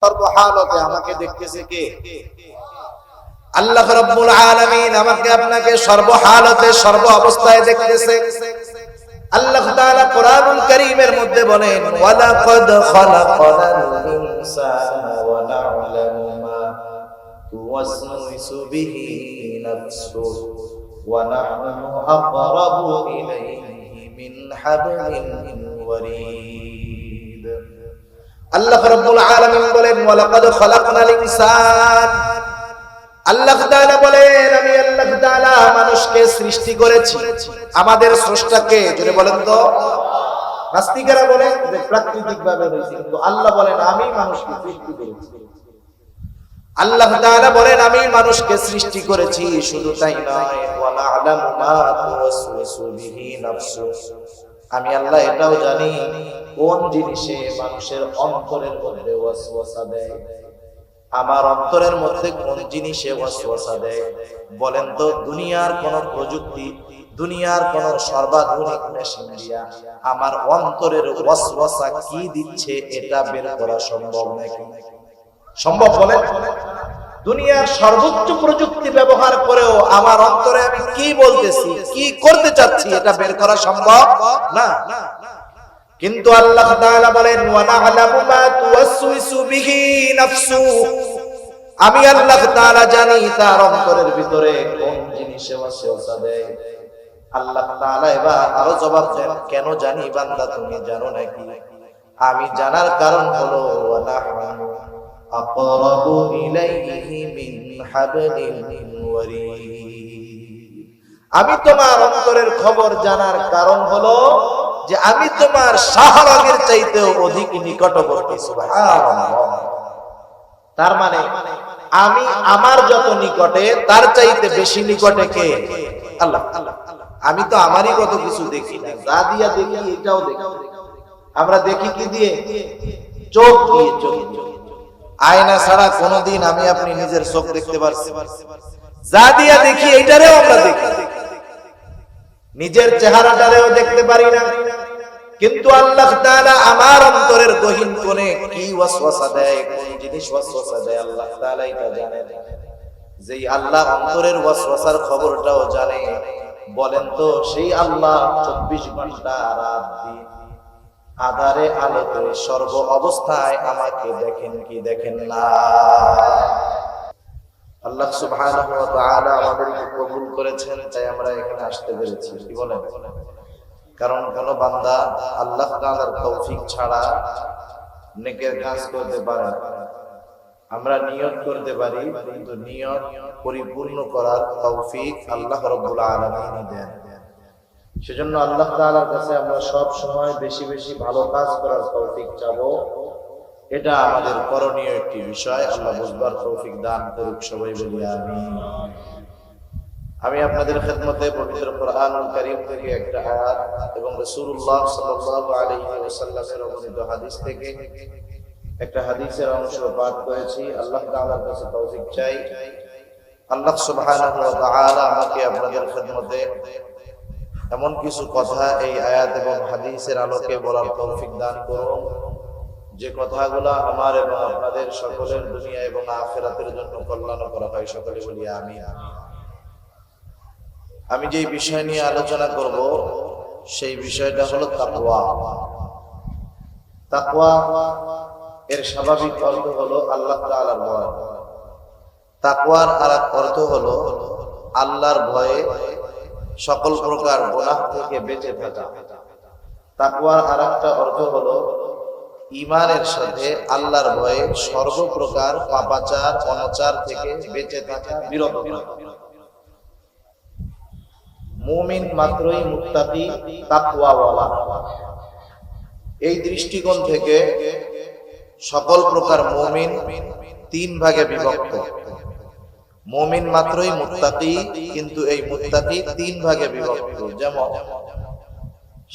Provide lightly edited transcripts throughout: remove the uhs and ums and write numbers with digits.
সর্বহালতে আমাকে দেখতেছে কে? আল্লাহ রাব্বুল আলামিন আমাকে আপনাকে সর্বহালতে সর্ব অবস্থায় দেখতেছে। আল্লাহ তাআলা কোরআনুল কারীমের মধ্যে বলেন, ওয়ালাকাদ খালাকানাল ইনসানা ওয়া না'লামু মা তুওয়াসওয়িসু বিহি নাফসুহু ওয়া নাহনু আक़রাবু ইলাইহি মিন হাবলিল ওয়ারিদ। আল্লাহ রাব্বুল আলামিন বলেন, ওয়ালাকাদ খালাকনাল ইনসান। আল্লাহ তাআলা বলেন, আমি আল্লাহ তাআলা মানুষকে সৃষ্টি করেছি। আমাদের স্রষ্টাকে জোরে বলেন তো। নাস্তিকেরা বলে যে প্রাকৃতিক ভাবে হয়েছে, কিন্তু আল্লাহ বলেন আমি মানুষকে সৃষ্টি করেছি। আল্লাহ তাআলা বলেন আমি মানুষকে সৃষ্টি করেছি, শুধু তাই নয়, ওয়া না'লামু মা তুওয়াসওয়িসু বিহি নাফসুহু। আমি আল্লাহ এটাও জানি কোন জিনিসে মানুষের অন্তরের মধ্যে ওয়াসওয়াসা দেয়। আমার অন্তরের মধ্যে কোন জিনিসে ওয়াসওয়াসা দেয়? বলেন তো, দুনিয়ার কোন প্রযুক্তি, দুনিয়ার কোন সর্বাধুনিক মেশিন দিয়া আমার অন্তরের ওয়াসওয়াসা কি দিচ্ছে এটা বের করা সম্ভব নাকি? সম্ভব? বলেন। দুনিয়ার সর্বোচ্চ প্রযুক্তি ব্যবহার করেও আমার অন্তরে আমি কি বলতেছি, কি করতে চাচ্ছি, এটা বের করা সম্ভব না। কিন্তু আল্লাহ তাআলা বলেন, ওয়া না'লামু মা তুওয়াসওয়িসু বিহি নাফসুহু। আমি আল্লাহ তাআলা জানি তার অন্তরের ভিতরে কোন জিনিসে ওয়াসওয়াসা দেয়। আল্লাহ তাআলা এবার আরো জবাব দেন, কেন জানি বান্দা, তুমি জানো নাকি? আমি জানার কারণ হলো, ওয়া নাহনু আक़রাবু ইলাইহি মিন হাবলিল ওয়ারিদ। আমি তোমার অন্তরের খবর জানার কারণ হলো যে আমি তোমার শাহরাগের চাইতেও অধিক নিকটবর্তী। সুবহানাল্লাহ। তার মানে আমি আমার যত নিকটে তার চাইতে বেশি নিকটে কে? আল্লাহ। আমি তো আমারই কত কিছু দেখি না, যা দিয়া দেখি এটাও দেখি। আমরা দেখি কি দিয়ে? চোখ দিয়ে। চোখ আয়না ছাড়া কোনদিন আমি আপনি নিজের চোখ দেখতে পারছি? যা দিয়া দেখি এইটারেও আমরা দেখি, নিজের চেহারাটারেও দেখতে পারি না। কিন্তু আল্লাহ তাআলা আমার অন্তরের গহীন কোণে কি ওয়াসওয়াসা দেয়, কোন জিনিস ওয়াসওয়াসা দেয়, আল্লাহ তাআলা এটা জানেন। যেই আল্লাহ অন্তরের ওয়াসওয়াসার খবরটাও জানে, বলেন তো সেই আল্লাহ 24 ঘন্টা রাত দিন আধারে আলোতে সর্ব অবস্থায় আমাকে দেখেন কি দেখেন না? আল্লাহ সুবহানাহু ওয়া তাআলা আমাদেরকে কবুল করেছেন, তাই আমরা এখানে আসতে পেরেছি। কি বলেন? কারণ কোন বান্দা আল্লাহ তাআলার তৌফিক ছাড়া নেকের কাজ করতে পারে না। আমরা নিয়ত করতে পারি, কিন্তু নিয়ত পরিপূর্ণ করার তৌফিক আল্লাহ রাব্বুল আলামিন দেন। সেজন্য আল্লাহ তাআলার কাছে আমরা সব সময় বেশি বেশি ভালো কাজ করার তৌফিক চাবো। এটা আমাদের করণীয় একটি বিষয়। আল্লাহ বুঝবার তৌফিক দান করুক, সবাই বলি আমিন। আমি আপনাদের খেদমতে পবিত্র কোরআনুল কারীম থেকে একটা আয়াত এবং রাসূলুল্লাহ সাল্লাল্লাহু আলাইহি ওয়াসাল্লামের অবনীত হাদিস থেকে একটা হাদিসের অংশ পাঠ করেছি। আল্লাহ তাআলার কাছে তৌফিক চাই। আল্লাহ সুবহানাহু ওয়া তাআলা আমাকে আপনাদের খেদমতে এমন কিছু কথা এই আয়াত এবং হাদিসের আলোকে বলার তৌফিক দান করুন, যে কথাগুলো আমার এবং আপনাদের সকলের দুনিয়া এবং আখিরাতের জন্য কল্যাণ করা হয়। সকলে বলি আমিন। আমি যে বিষয় নিয়ে আলোচনা করব সেই বিষয়টা হলো তাকওয়া। তাকওয়া এর স্বাভাবিক অর্থ হলো আল্লাহ তাআলার ভয়। তাকওয়ার আরেক অর্থ হলো আল্লাহর ভয়ে সকল প্রকার গুনাহ থেকে বেঁচে থাকা। তাকওয়ার আরেকটা অর্থ হলো ঈমানের সাথে আল্লাহর ভয়ে সর্বপ্রকার পাপাচার অনাচার থেকে বেঁচে থাকা, বিরত থাকা। মুমিন মাত্রই মুত্তাকি, তাকওয়াওয়ালা। এই দৃষ্টিকোণ থেকে সকল প্রকার মুমিন তিন ভাগে বিভক্ত। মুমিন মাত্রই মুত্তাকি, কিন্তু এই মুত্তাকি তিন ভাগে বিভক্ত। যেমন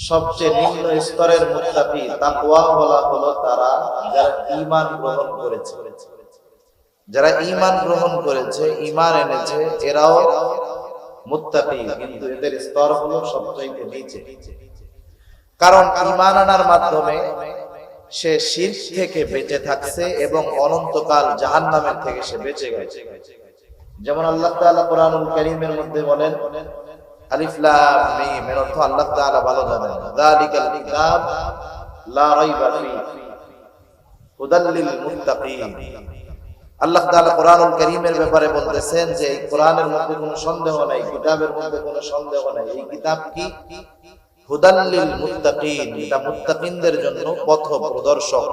সবচেয়ে নিম্ন স্তরের মুত্তাকি তাকওয়াওয়ালা হলো তারা যারা ঈমান গ্রহণ করেছে। যারা ঈমান গ্রহণ করেছে, ঈমান এনেছে, এরাও মুত্তাকি, কিন্তু এদের স্তর হলো সবচেয়ে নিচে। কারণ ঈমান আনার মাধ্যমে সে শিরক থেকে বেঁচে থাকছে এবং অনন্তকাল জাহান্নামের থেকে সে বেঁচে গেছে। যেমন আল্লাহ তাআলা কোরআনুল কারীমের মধ্যে বলেন আলিফ লাম মিম, এর অর্থ আল্লাহ তাআলা ভালো জানেন, যালিকাল কিতাব লা রাইবা ফীহি হুদাল লিল মুত্তাকিন। আল্লাহ তাআলা কোরআনুল কারীমের ব্যাপারে বলতেছেন যে এই কোরআনের মধ্যে কোনো সন্দেহ নাই, কিতাবের মধ্যে কোনো সন্দেহ নাই। এই কিতাব কি? হুদাল লিল মুত্তাকিন, এটা মুত্তাকিনদের জন্য পথ প্রদর্শক।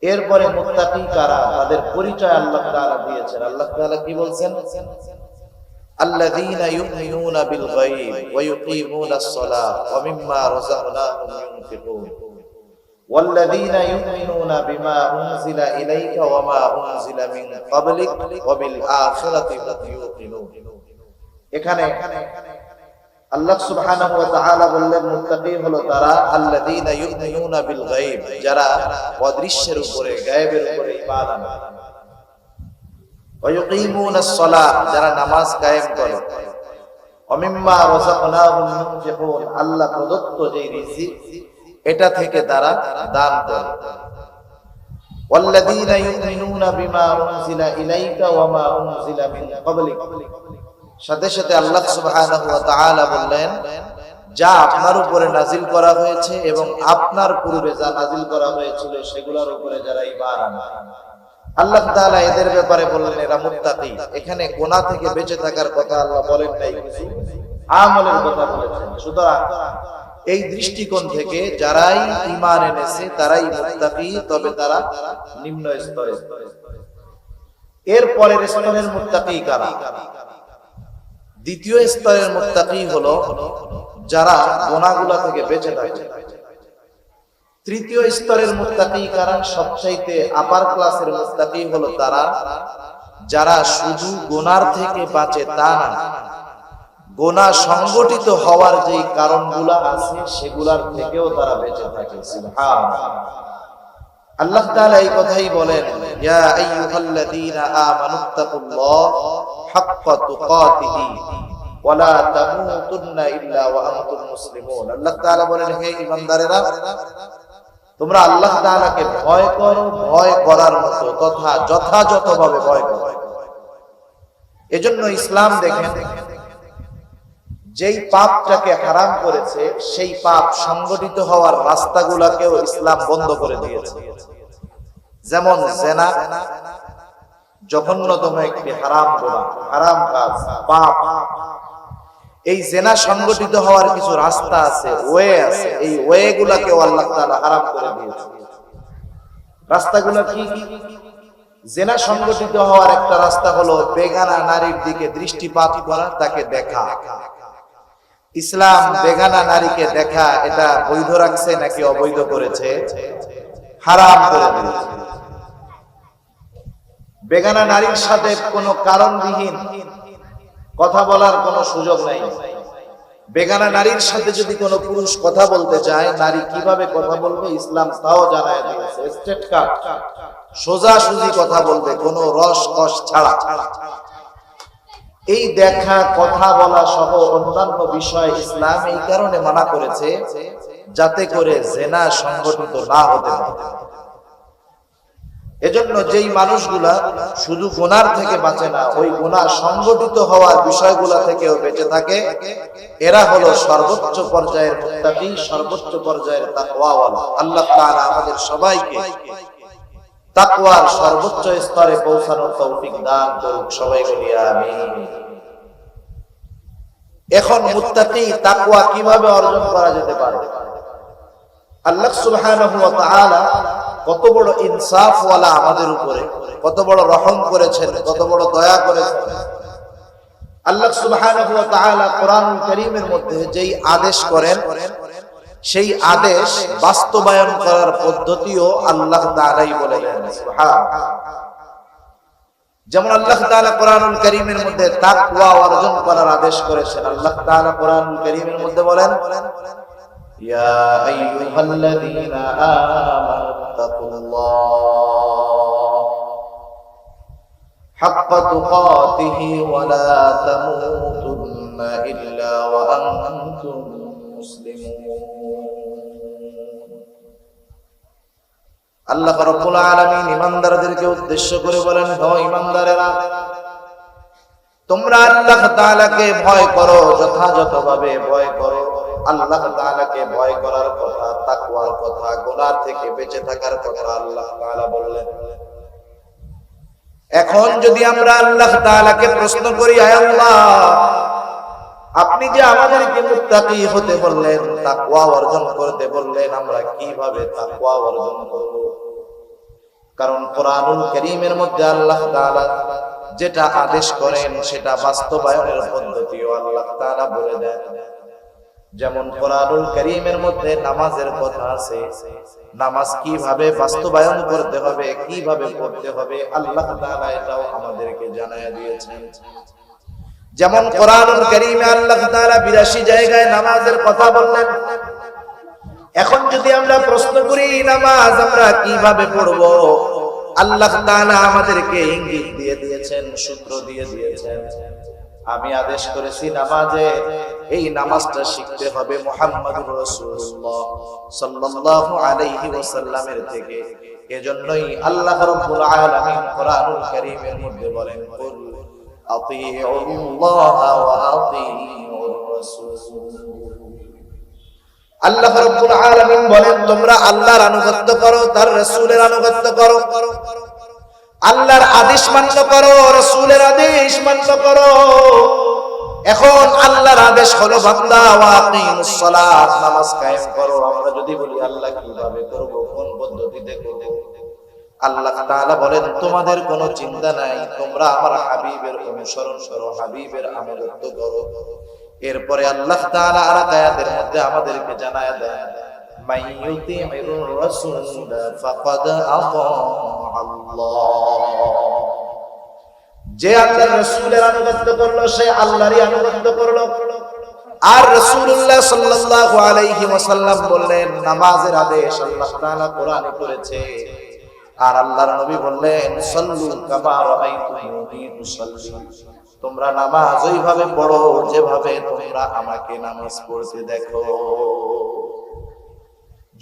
এরপরে মুত্তাকি কারা, তাদের পরিচয় আল্লাহ তাআলা দিয়েছেন। আল্লাহ তাআলা কি বলছেন? আল্লাযীনা ইউমিনুনা বিল গায়ব ওয়া ইউকিমুনাস সালাহ ওয়া মিম্মা রাযাকনাহুম ইউনফিকুন ওয়াল্লাযীনা ইউমিনুনা বিমা উনজিলা ইলাইকা ওয়া মা উনজিলা মিন ক্বাবলিক ওয়া বিল আখিরাতি হুম ইউকিনুন। এখানে আল্লাহ সুবহানাহু ওয়া তাআলা বললেন মুত্তাকি হলো তারা আল্লাযীনা ইউমিনুনা বিল গায়ব, যারা অদৃশ্যের উপরে, গায়েবের উপরে ঈমান আনে, ওয়া ইউকিমুনাস সালাহ, যারা নামাজ কায়েম করে, ওয়া মিম্মা রাযাকনাহুম ইউনফিকুন, আল্লাহ প্রদত্ত যে রিজিক এটা থেকে তারা দান করে, ওয়াল্লাযীনা ইউমিনুনা বিমা উনজিলা ইলাইকা ওয়া মা উনজিলা মিন ক্বাবলিক, সাথে সাথে আল্লাহ সুবহানাহু ওয়া তাআলা বললেন যা আপনার উপরে নাজিল করা হয়েছে এবং আপনার পূর্বে যা নাজিল করা হয়েছিল সেগুলোর উপরে যারা ঈমান আনে। আল্লাহ তাআলা এদের ব্যাপারে বললেন এরা মুত্তাকি। এখানে গুনাহ থেকে বেঁচে থাকার কথা আল্লাহ বলেন নাই, কিছু আমলের কথা বলেছেন। সুতরাং এই দৃষ্টিকোণ থেকে যারাই ঈমান এনেছে তারাই মুত্তাকি, তবে তারা নিম্ন স্তরে। এর পরের স্তরের মুত্তাকি কারা? দ্বিতীয় স্তরের মুত্তাকি হলো যারা গুনাহগুলো থেকে বেঁচে থাকে। তৃতীয় স্তরের মুত্তাকি কারা? সবচাইতে আপার ক্লাসের মুত্তাকি হলো তারা যারা শুধু গুনার থেকে বাঁচে তা না, গুনাহ সংগঠিত হওয়ার যে কারণগুলো আছে সেগুলোর থেকেও তারা বেঁচে থাকে। সুবহানাল্লাহ। আল্লাহ তাআলা এই কথাই বলেন ইয়া আইয়ুহাল্লাযীনা আমানুত্তাকুল্লাহ হাক্কা তুকাতিহি ওয়া লা তামুতুন্না ইল্লা ওয়া আনতুম মুসলিমুন। আল্লাহ তাআলা বলেন হে ঈমানদারেরা, তোমরা আল্লাহ তাআলাকে ভয় করো, ভয় করার মতো তথা যথাযথভাবে ভয় করো। এজন্য ইসলাম দেখেন যেই পাপটাকে হারাম করেছে সেই পাপ সংগঠিত হওয়ার রাস্তাগুলোকেও ইসলাম বন্ধ করে দিয়েছে। যেমন জিনা জঘন্যতম একটি হারাম গুনাহ, হারাম কাজ, পাপ। এই জিনা সংগঠিত হওয়ার কিছু রাস্তা আছে, ওয়ে আছে, এই ওয়ে গুলাকেও আল্লাহ তাআলা হারাম করে দিয়েছে। রাস্তাগুলো কি কি? জিনা সংগঠিত হওয়ার একটা রাস্তা হলো বেগানা নারীর দিকে দৃষ্টিপাত করা, তাকে দেখা। ইসলাম বেগানা নারীকে দেখা এটা বৈধ রাখছে নাকি অবৈধ করেছে? হারাম করে দিয়েছে। বেগানা নারীর সাথে কোনো কারণবিহীন কথা বলার কোনো সুযোগ নাই। বেগানা নারীর সাথে যদি কোনো পুরুষ কথা বলতে চায়, নারী কিভাবে কথা বলবে ইসলাম তাও জানায় দিয়েছে। স্ট্রেট কাট, সোজাসুজি কথা বলবে, কোনো রস কস ছাড়া। এই দেখা, কথা বলা সহ অন্যান্য বিষয় ইসলাম এই কারণে মানা করেছে যাতে করে জিনা সংগঠিত না হতে পারে। এজন্য যেই মানুষগুলা শুধু গুনার থেকে বাঁচে না, ওই গুনাহ সংগঠিত হওয়ার বিষয়গুলা থেকেও বেঁচে থাকে, এরা হলো সর্বোচ্চ পর্যায়ের মুত্তাকি, সর্বোচ্চ পর্যায়ের তাকওয়াওয়ালা। আল্লাহ তাআলা আমাদের সবাইকে তাকওয়ার সর্বোচ্চ স্তরে পৌঁছানোর তৌফিক দান করুক। সবাই বলি আমিন। এখন মুত্তাকি তাকওয়া কিভাবে অর্জন করা যেতে পারে? আল্লাহ সুবহানাহু ওয়া তাআলা কত বড় ইনসাফওয়ালা আমাদের উপরে, কত বড় রহম করেছেন, কত বড় দয়া করেছেন। আল্লাহ সুবহানাহু ওয়া তাআলা কোরআনুল কারীমের মধ্যে যেই আদেশ করেন সেই আদেশ বাস্তবায়ন করার পদ্ধতিও আল্লাহ তাআলাই বলে দেন। সুবহানাল্লাহ। যেমন আল্লাহ তাআলা কোরআনুল কারীমের মধ্যে তাকওয়া অর্জন করার আদেশ করেছেন। আল্লাহ তাআলা কোরআনুল কারীমের মধ্যে বলেন ইয়া আইয়ুহাল্লাযীনা আমানুত্তাকুল্লাহ হাক্কা তুকাতিহি ওয়া লা তামুতুন্না ইল্লা ওয়া আনতুম মুসলিমুন। আল্লাহ রাব্বুল আলামিন ঈমানদারদেরকে উদ্দেশ্য করে বলেন, হে ঈমানদারেরা, তোমরা আল্লাহ তাআলাকে ভয় করো, যথাযথভাবে ভয় করো। আল্লাহ তাআলাকে ভয় করার কথা, তাকওয়ার কথা, গুনাহ থেকে বেঁচে থাকার কথা আল্লাহ তাআলা বললেন। এখন যদি আমরা আল্লাহ তাআলাকে প্রশ্ন করি, আয় আল্লাহ, আপনি যে আমাদেরকে মুত্তাকি হতে বললেন, তাকওয়া অর্জন করতে বললেন, আমরা কিভাবে তাকওয়া অর্জন করব? কারণ কোরআনুল কারীমের মধ্যে আল্লাহ তাআলা যেটা আদেশ করেন সেটা বাস্তবায়নের পদ্ধতিও আল্লাহ তাআলা বলে দেন। যেমন কোরআনুল কারীমের মধ্যে নামাজের কথা আছে, নামাজ কিভাবে বাস্তবায়ন করতে হবে, কিভাবে পড়তে হবে, আল্লাহ তাআলা এটাও আমাদেরকে জানায়া দিয়েছেন। যেমন কোরআনুল কারীমে আল্লাহ তাআলা 82 জায়গায় নামাজের কথা বললেন। এখন যদি আমরা প্রশ্ন করি নামাজ আমরা কিভাবে পড়ব, আল্লাহ তাআলা আমাদেরকে ইঙ্গিত দিয়ে দিয়েছেন, সূত্র দিয়ে দিয়েছেন। আমি আদেশ করেছি নামাজে, এই নামাজটা শিখতে হবে মুহাম্মদুর রাসূলুল্লাহ সাল্লাল্লাহু আলাইহি ওয়াসাল্লামের থেকে। এজন্যই আল্লাহ রাব্বুল আলামিন কোরআনুল কারীমের মধ্যে বলেন, কুল আতিউল্লাহ ওয়া আতিউর রাসূল। আল্লাহ রাব্বুল আলামিন বলেন, তোমরা আল্লাহর আনুগত্য করো, তার রাসূলের আনুগত্য করো। আল্লাহর আদেশ মান্য করো, রাসূলের আদেশ মান্য করো। এখন আল্লাহর আদেশ হলো বান্দা ওয়াকিমুস সালাত, নামাজ কায়েম করো। আমরা যদি বলি আল্লাহ কিভাবে করব, কোন পদ্ধতিতে করব, আল্লাহ তাআলা বলেন তোমাদের কোনো চিন্তা নাই, তোমরা আমার হাবিবের অনুসরণ করো, হাবিবের আনুগত্য করো। এরপরে আল্লাহ তাআলা আর আয়াতের মধ্যে আমাদেরকে জানায়া দেন, মাইয়ুতি'র রাসূল ফাকাদ আতা আল্লাহ। যে আল্লাহর রাসূলের আনুগত্য করলো সে আল্লাহরই আনুগত্য করলো। আর রাসূলুল্লাহ সাল্লাল্লাহু আলাইহি ওয়াসাল্লাম বললেন, নামাজের আদেশ আল্লাহ তাআলা কোরআনে করেছে। আর আল্লাহর নবী বললেন, সাল্লু কামা রাআইতুমুনি উসাল্লি, তোমরা নামাজ ওইভাবে পড়ো যেভাবে তোমরা আমাকে নামাজ পড়তে দেখো।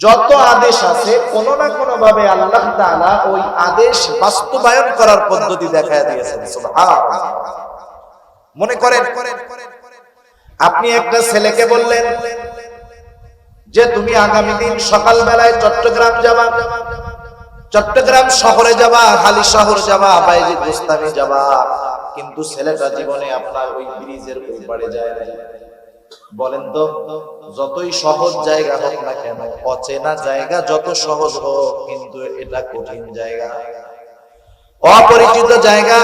যত আদেশ আছে কোন না কোন ভাবে আল্লাহ তাআলা ওই আদেশ বাস্তবায়ন করার পদ্ধতি দেখায় দিয়েছেন। সুবহানাল্লাহ। মনে করেন আপনি একটা ছেলেকে বললেন যে তুমি আগামী দিন সকাল বেলায় চট্টগ্রাম যাবা, চট্টগ্রাম শহরে যাবা, হালি শহর যাবা, বাইজিদ বুস্তামি যাবা। কিন্তু ছেলেটা জীবনে আপনার ওই ব্রিজের ওই পারে যায় না। বলেন তো, যতই সহজ জায়গা হোক না কেন, অচেনা জায়গা যত সহজ হোক, কিন্তু এটা কঠিন জায়গা। অপরিচিত জায়গা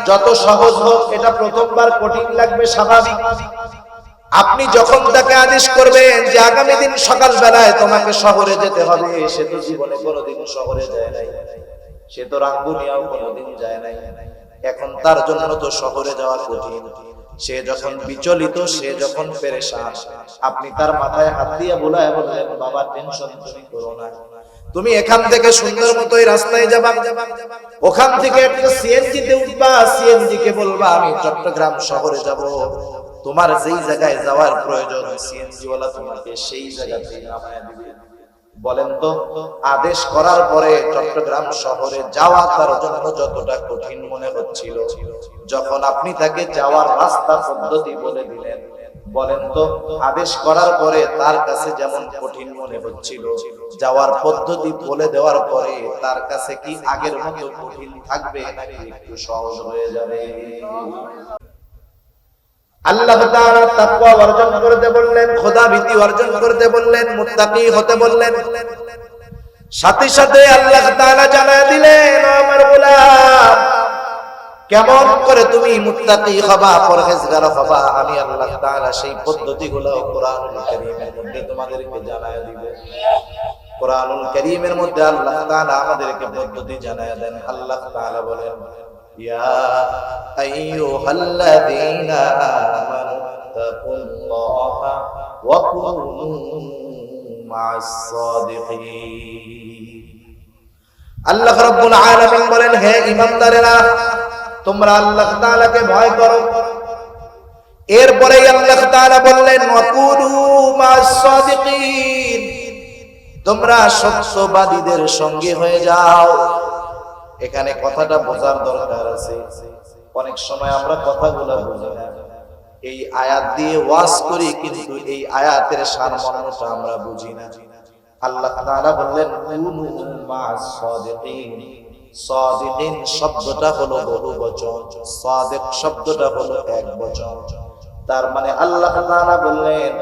যত সহজ হোক, এটা প্রথমবার কঠিন লাগবে, স্বাভাবিক। আপনি যখন তাকে আদেশ করবেন যে আগামী দিন সকাল বেলায় তোমাকে শহরে যেতে হবে, সে তো জীবনে কোনোদিন শহরে যায় নাই, সে তো রাঙ্গুনিয়াও কোনোদিন যায় নাই। এখন তার জন্য তো শহরে যাওয়া কঠিন। সে যখন বিচলিত, সে যখন পেরেশান, আপনি তার মাথায় হাত দিয়ে বোলায় বললেন, বাবা টেনশন তুমি করো না, তুমি এখান থেকে সুন্দর মতো এই রাস্তায় যাবা, ওখান থেকে একটা সিএনজি তে উঠবা, সিএনজি কে বলবা আমি চট্টগ্রাম শহরে যাব। তোমার যেই জায়গায় যাওয়ার প্রয়োজন সিএনজি ওয়ালা তোমাকে সেই জায়গাতে নামায় দিবে। বলেন তো, আদেশ করার পরে চট্টগ্রাম শহরে যাওয়া তার জন্য যতটা কঠিন মনে হচ্ছিল, যখন আপনি তাকে যাওয়ার রাস্তা পদ্ধতি বলে দিলেন, বলেন তো আদেশ করার পরে তার কাছে যেমন কঠিন মনে হচ্ছিল, যাওয়ার পদ্ধতি বলে দেওয়ার পরে তার কাছে কি আগের মতো কঠিন থাকবে নাকি একটু সহজ হয়ে যাবে? আল্লাহ তাআলা তাকওয়া অর্জন করতে বললেন, খোদা ভীতি অর্জন করতে বললেন, মুত্তাকি হতে বললেন। সাথে সাথে আল্লাহ তাআলা জানায় দিলেন, আমার গোলাম, কেমন করে তুমি মুত্তাকি হবা, পরহেজগার হবা, আমি আল্লাহ তাআলা সেই পদ্ধতিগুলো কোরআনুল কারীমের মধ্যে তোমাদেরকে জানায় দিব। কোরআনুল কারীমের মধ্যে আল্লাহ তাআলা আমাদেরকে পদ্ধতি জানায় দেন। আল্লাহ তাআলা বলেন, ইয়া আইয়ুহাল্লাযীনা আমানুত্তাকুল্লাহা ওয়া কুনু মা'আস সাদিকিন। আল্লাহ রাব্বুল আলামিন বলেন, হে ঈমানদারেরা, তোমরা আল্লাহ তাআলাকে ভয় করো। এরপরে আল্লাহ তাআলা বললেন, ওয়া কুনু মা'আস সাদিকিন, তোমরা সত্যবাদীদের সঙ্গে হয়ে যাও। এখানে কথাটা বোঝার দরকার আছে। অনেক সময় আমরা কথাগুলো বুঝি না, এই আয়াত দিয়ে ওয়াজ করি কিন্তু এই আয়াতের সারমর্মটা আমরা বুঝি না। আল্লাহ তাআলা বললেন কুনু মা'আস সাদিকিন। সাদিকিন শব্দটা হলো বহুবচন, সাদিক শব্দটা হলো একবচন। তার মানে আল্লাহ তাআলা বললেন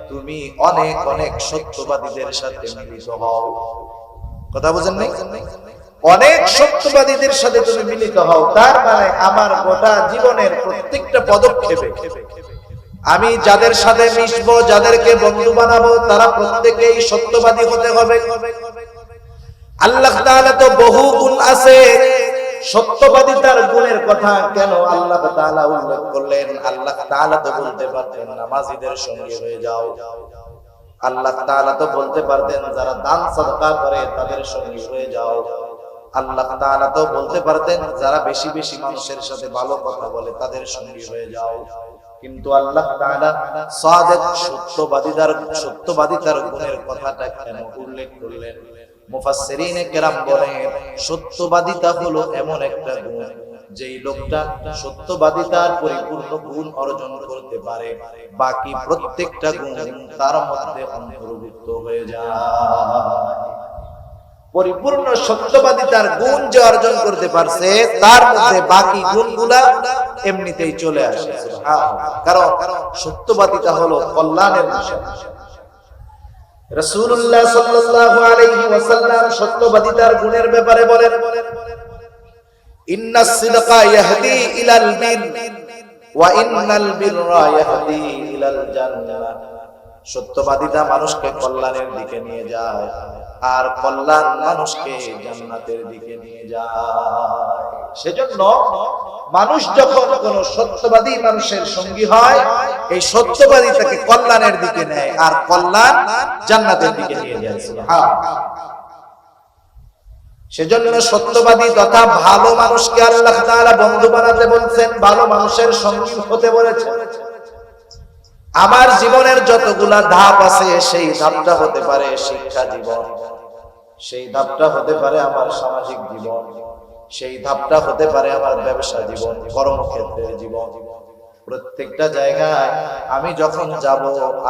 তুমি অনেক অনেক সত্যবাদীদের সাথে মিলিত হও। কথা বুঝেন নাই? অনেক সত্যবাদীদের সাথে তুমি মিলিত হও, তার মানে আমার গোটা জীবনের প্রত্যেকটা পদক্ষেপে আমি যাদের সাথে মিশবো, যাদেরকে বন্ধু বানাবো, তারা প্রত্যেকেই সত্যবাদী হতে হবে। আল্লাহ তাআলা তো বহু গুণ আছে, সত্যবাদিতার গুণের কথা কেন আল্লাহ তাআলা উল্লেখ করলেন? আল্লাহ তাআলা তো বলতে পারতেন নামাজীদের সঙ্গে হয়ে যাও, আল্লাহ তাআলা তো বলতে পারতেন যারা দান সাদকা করে তাদের সঙ্গে হয়ে যাও, আল্লাহ তাআলা তো বলতে পারতেন যারা বেশি বেশি মানুষের সাথে ভালো কথা বলে তাদের সঙ্গে হয়ে যাও। কিন্তু আল্লাহ তাআলা সাদিক সত্যবাদিতার গুণের কথাটা কেন উল্লেখ করলেন? মুফাসসিরিনে কেরাম বলেন সত্যবাদিতা হলো এমন একটা গুণ যেই লোকটা সত্যবাদিতার পরিপূর্ণ গুণ অর্জন করতে পারে, বাকি প্রত্যেকটা গুণ তার মধ্যে অন্তর্ভুক্ত হয়ে যায়। পরিপূর্ণ সত্যবাদিতার গুণ যে অর্জন করতে পারছে তার মধ্যে বাকি গুণগুলা এমনিতেই চলে আসে। কারণ সত্যবাদিতা হলো কল্যাণের বিষয়। রাসূলুল্লাহ সাল্লাল্লাহু আলাইহি ওয়াসাল্লাম সত্যবাদিতার গুণের ব্যাপারে বলেন ইন্নাস সিদকা ইয়াহদি ইলাল বির ওয়া ইন্নাল বিররা ইয়াহদি ইলাল জান্নাহ। সত্যবাদিতা মানুষকে কল্যাণের দিকে নিয়ে যায় আর কল্যাণ মানুষকে জান্নাতের দিকে নিয়ে যায়। সেজন্য মানুষ যখন কোন সত্যবাদী মানুষের সঙ্গী হয়, এই সত্যবাদী তাকে কল্যাণের দিকে নেয় আর কল্যাণ জান্নাতের দিকে নিয়ে যায়। সেজন্য সত্যবাদী তথা ভালো মানুষকে আল্লাহ তাআলা বন্ধু বানাতে বলছেন, ভালো মানুষের সঙ্গী হতে বলেছেন। আমার জীবনের যতগুলা ধাপ আছে সেই ধাপটা হতে পারে শিক্ষা জীবন, সেই ধাপটা হতে পারে আমার সামাজিক জীবন, সেই ধাপটা হতে পারে আমার ব্যবসা জীবন, কর্মক্ষেত্রের জীবন। প্রত্যেকটা জায়গায় আমি যখন যাব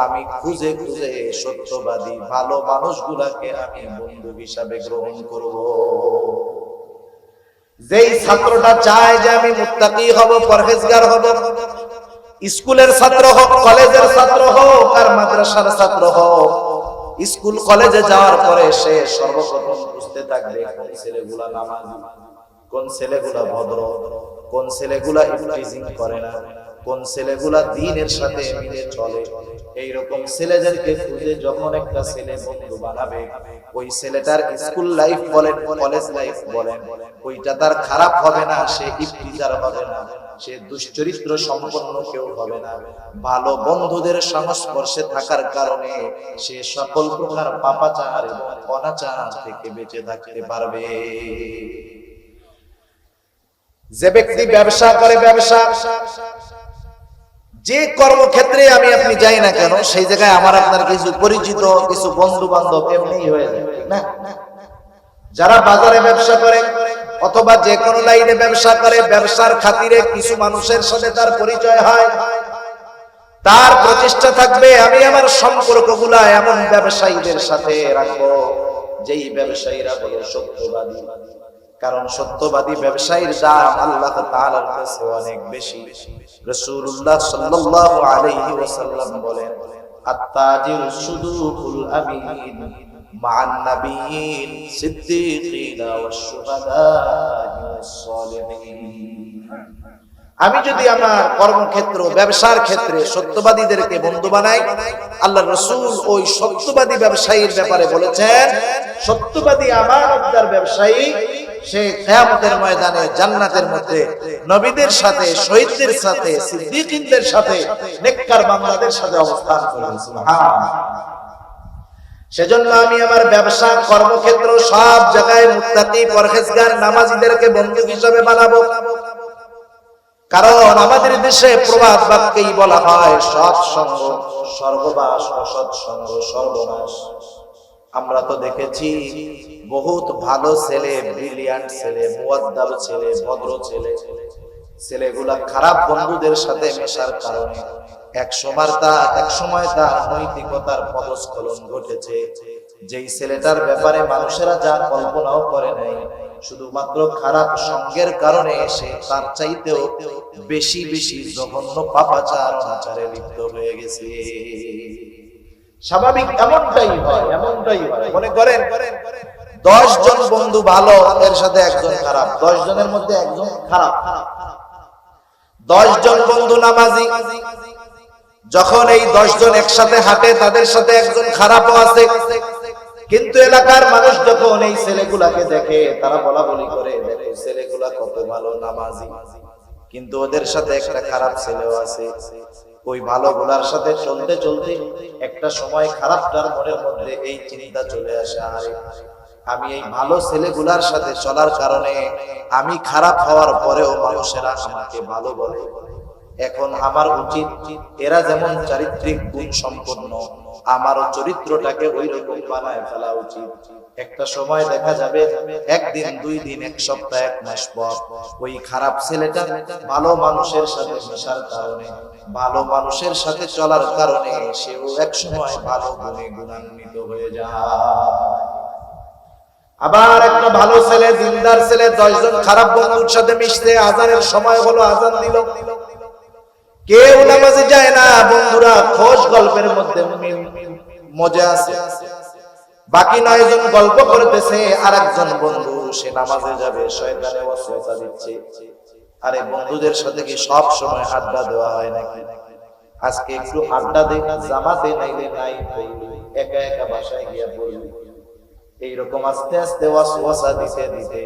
আমি খুঁজে খুঁজে সত্যবাদী ভালো মানুষগুলাকে আমি বন্ধু হিসাবে গ্রহণ করব। যেই ছাত্রটা চায় যে আমি মুত্তাকি হব, পরহেজগার হব, স্কুলের ছাত্র হোক, কলেজের ছাত্র হোক আর মাদ্রাসার ছাত্র হোক, স্কুল কলেজে যাওয়ার পরে সে সর্বপ্রথম বুঝতে থাকবে কোন ছেলেগুলা নামাজি, কোন ছেলেগুলা ভদ্র, কোন ছেলেগুলা ইফটিজিং করে না, কোন ছেলেগুলা দ্বীনের সাথে মিলে চলে। এইরকম ছেলেদেরকে খুঁজে যখন একটা ছেলে বন্ধু বানাবে, ওই ছেলেটার স্কুল লাইফ বলেন, কলেজ লাইফ বলেন, ওইটা তার খারাপ হবে না, সে ইফতিজার হবে না, সে দুশ্চরিত্র সম্পন্ন কেউ হবে না। ভালো বন্ধুদের সংস্পর্শে থাকার কারণে সে সকল প্রকার পাপাচার এবং অনাচার থেকে বেঁচে থাকতে পারবে। যে ব্যক্তি ব্যবসা করে, ব্যবসা যে কর্মক্ষেত্রে আমি আপনি যাই না কেন, সেই জায়গায় আমার আপনার কিছু পরিচিত কিছু বন্ধু বান্ধব এমনিই হয়ে যায়, ঠিক না? যারা বাজারে ব্যবসা করে অথবা যে কোনো লাইনে ব্যবসা করে, ব্যবসার খাতিরে কিছু মানুষের সাথে তার পরিচয় হয়, তার প্রচেষ্টা থাকবে আমি আমার সম্পর্কগুলা এমন ব্যবসায়ীদের সাথে রাখবো যেই ব্যবসায়ীরা হলো সত্যবাদী। কারণ সত্যবাদী ব্যবসায়ীর দাম আল্লাহ তাআলার কাছে অনেক বেশি। রাসূলুল্লাহ সাল্লাল্লাহু আলাইহি ওয়াসাল্লাম বলেন আত-তাজিরু সুদুকুল আমিন মা'আন নাবিয়্যিন সিদ্দীকিন ওয়াশ-শুহাদা'i ওয়াস-সালিহিন। আমি যদি আমার কর্মক্ষেত্র, ব্যবসার ক্ষেত্রে সত্যবাদীদেরকে বন্ধু বানাই, আল্লাহর রাসূল ওই সত্যবাদী ব্যবসায়ীর ব্যাপারে বলেছেন, সত্যবাদী আমানতদার ব্যবসায়ী সে কিয়ামতের ময়দানে জান্নাতের মধ্যে নবীদের সাথে, শহীদদের সাথে, সিদ্দিকীনদের সাথে, নেককার বান্দাদের সাথে অবস্থান করবে। সুবহানাল্লাহ। সেজন্য আমি আমার ব্যবসা, কর্মক্ষেত্র সব জায়গায় মুত্তাকি, পরহেজগার, নামাজীদেরকে বন্ধু হিসেবে বানাবো। কারণ আমাদের দেশে প্রবাদ বাক্যেই বলা হয় সৎ সঙ্গ সর্ববাস, অসৎ সঙ্গ সর্বনাশ। আমরা তো দেখেছি বহুত ভালো ছেলে, ব্রিলিয়ান্ট ছেলে, মুয়াদ্দাব ছেলে, ভদ্র ছেলে, ছেলেগুলা খারাপ বন্ধুদের সাথে মেশার কারণে এক সময় তার নৈতিকতার পদস্খলন ঘটেছে। যেই ছেলেটার ব্যাপারে মানুষেরা যা কল্পনাও করে নাই, শুধুমাত্র খারাপ সঙ্গের কারণে সে তার চাইতেও বেশি বেশি জঘন্য পাপাচার অনাচারে লিপ্ত হয়ে গেছে। স্বাভাবিক এমনটাই হয়। মনে করেন 10 জন বন্ধু ভালো, এর সাথে একজন খারাপ, 10 জনের মধ্যে একজন খারাপ। 10 জন বন্ধু নামাজি, যখন এই 10 জন একসাথে হাঁটে তাদের সাথে একজন খারাপও আছে। কিন্তু এলাকার মানুষ যখন এই ছেলেগুলাকে দেখে, তারা বলা বলি করে, দেখো ছেলেগুলা কত ভালো নামাজি, কিন্তু ওদের সাথে একটা খারাপ ছেলেও আছে। ওই ভালো গুলার সাথে চলতে চলতে একটা সময় খারাপটার মনের মধ্যে এই চিন্তা চলে আসে, আরে আমি এই ভালো ছেলেগুলার সাথে চলার কারণে আমি খারাপ হওয়ার পরেও মানুষেরা আমাকে ভালো বলে। এখন আমার উচিত এরা যেমন চারিত্রিক গুণ সম্পন্ন, আমারও চরিত্রটাকে ওই রকম বানায় ফেলা উচিত। একটা সময় দেখা যাবে, একদিন, 2 দিন, 1 সপ্তাহ, 1 মাস পর ওই খারাপ ছেলেটা ভালো মানুষের সাথে মেশার কারণে, ভালো মানুষের সাথে চলার কারণে সেও এক সময় ভালো গুণে গুণান্বিত হয়ে যায়। আবার একটা ভালো ছেলে, দিনদার ছেলে 10 জন খারাপ বন্ধুর সাথে মিশতে, আজানের সময় হলো, আজান দিল, কেউ নামাজে যায় না। বন্ধুরা খোশ গল্পের মধ্যে মজা আছে। বাকি 9 জন গল্প করতেছে, আর একজন বন্ধু সে নামাজে যাবে, শয়তানে ওয়াসওয়াসা দিচ্ছে। আরে বন্ধুদের সাথে কি সব সময় আড্ডা দেওয়া হয় নাকি? আজকে একটু আড্ডা দে, জামাতে নাইলে নাই, একা একা বাসায় গিয়া পড়বি। এইরকম আস্তে আস্তে ওয়াসওয়াসা দিতে দিতে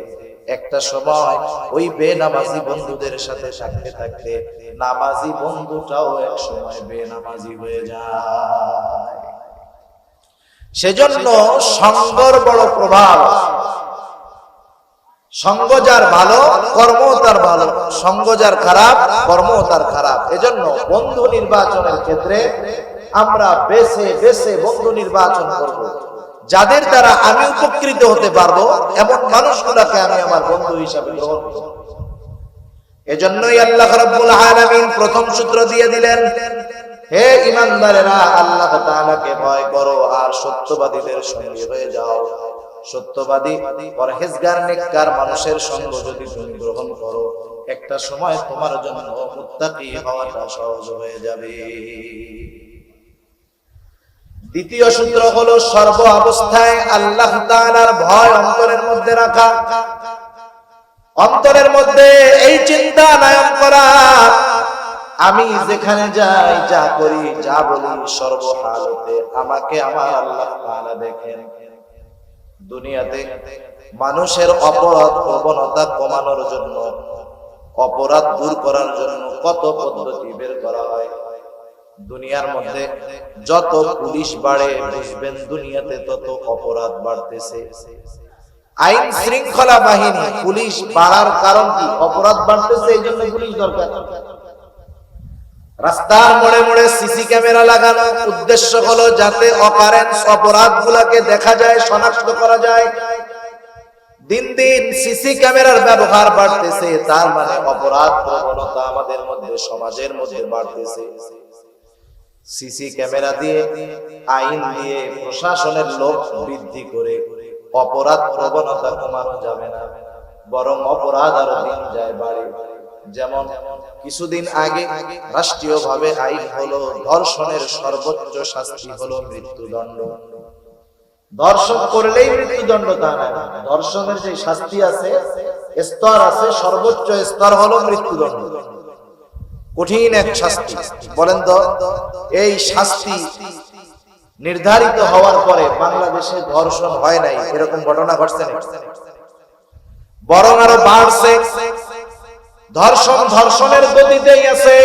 একটা সময় ওই বেনামাজি বন্ধুদের সাথে থাকতে থাকতে নামাজি বন্ধুটাও এক সময় বেনামাজি হয়ে যায়। সেজন্য সঙ্গর বড় প্রভাব। সঙ্গ যার ভালো, কর্ম তার ভালো, সঙ্গ যার খারাপ, কর্ম তার খারাপ। এজন্য বন্ধু নির্বাচনের ক্ষেত্রে আমরা বেছে বেছে বন্ধু নির্বাচন করব, যাদের দ্বারা আমি উপকৃত হতে পারবো এমন মানুষগুলোকে আমি আমার বন্ধু হিসাবে গ্রহণ করব। এজন্যই আল্লাহ রাব্বুল আলামিন প্রথম সূত্র দিয়ে দিলেন, হে ঈমানদারেরা, আল্লাহ তাআলাকে ভয় করো আর সত্যবাদীদের সঙ্গী হয়ে যাও। সত্যবাদী, পরহেজগার, নেককার মানুষের সঙ্গ যদি তুমি গ্রহণ করো, একটা সময় তোমার জন্য মুত্তাকি হওয়াটা সহজ হয়ে যাবে। দ্বিতীয় সূত্র হলো সর্ব অবস্থায় আল্লাহ তাআলার ভয় অন্তরের মধ্যে রাখা। অন্তরের মধ্যে এই চিন্তা নায়ন করা, আমি যেখানে যাই, যা করি, যা বলি, সর্বহালতে আমাকে আমার আল্লাহ তাআলা দেখেন। দুনিয়াতে মানুষের অপরাধ প্রবণতা কমানোর জন্য, অপরাধ দূর করার জন্য কত পদ্ধতি বের করা হয়। দুনিয়ার মধ্যে যত পুলিশ বাড়ে, বুঝবেন দুনিয়াতে তত অপরাধ বাড়তেছে। আইন শৃঙ্খলা বাহিনী, পুলিশ বাড়ার কারণ কি? অপরাধ বাড়তেছে, এই জন্য পুলিশ দরকার। রাস্তার মোড়ে মোড়ে সিসি ক্যামেরা লাগানো উদ্দেশ্য হলো যাতে অকারেন্স অপরাধগুলোকে দেখা যায়, শনাক্ত করা যায়। দিন দিন সিসি ক্যামেরার ব্যবহার বাড়তেছে, তার মানে অপরাধ প্রবণতা আমাদের মধ্যে, সমাজের মধ্যে বাড়তেছে। সিসি ক্যামেরা দিয়ে, আইন দিয়ে, প্রশাসনের লোক বৃদ্ধি করে অপরাধ প্রবণতা কমানো যাবে না, বরং অপরাধ আরো দিন যায় বাড়ে। যেমন কিছুদিন আগে রাষ্ট্রীয়ভাবে আইন হলো ধর্ষণের সর্বোচ্চ শাস্তি হলো মৃত্যুদণ্ড। ধর্ষণ করলেই মৃত্যুদণ্ড তা না, ধর্ষণের যে শাস্তি আছে, স্তর আছে, সর্বোচ্চ স্তর হলো মৃত্যুদণ্ড। কঠিন এক শাস্তি। বলেন তো, এই শাস্তি নির্ধারিত হওয়ার পরে বাংলাদেশে ধর্ষণ হয় নাই, এরকম ঘটনা ঘটছে না, বরং আরো বাড়ছে। ধর্ষণ ধর্ষণের গতিতেই আছে।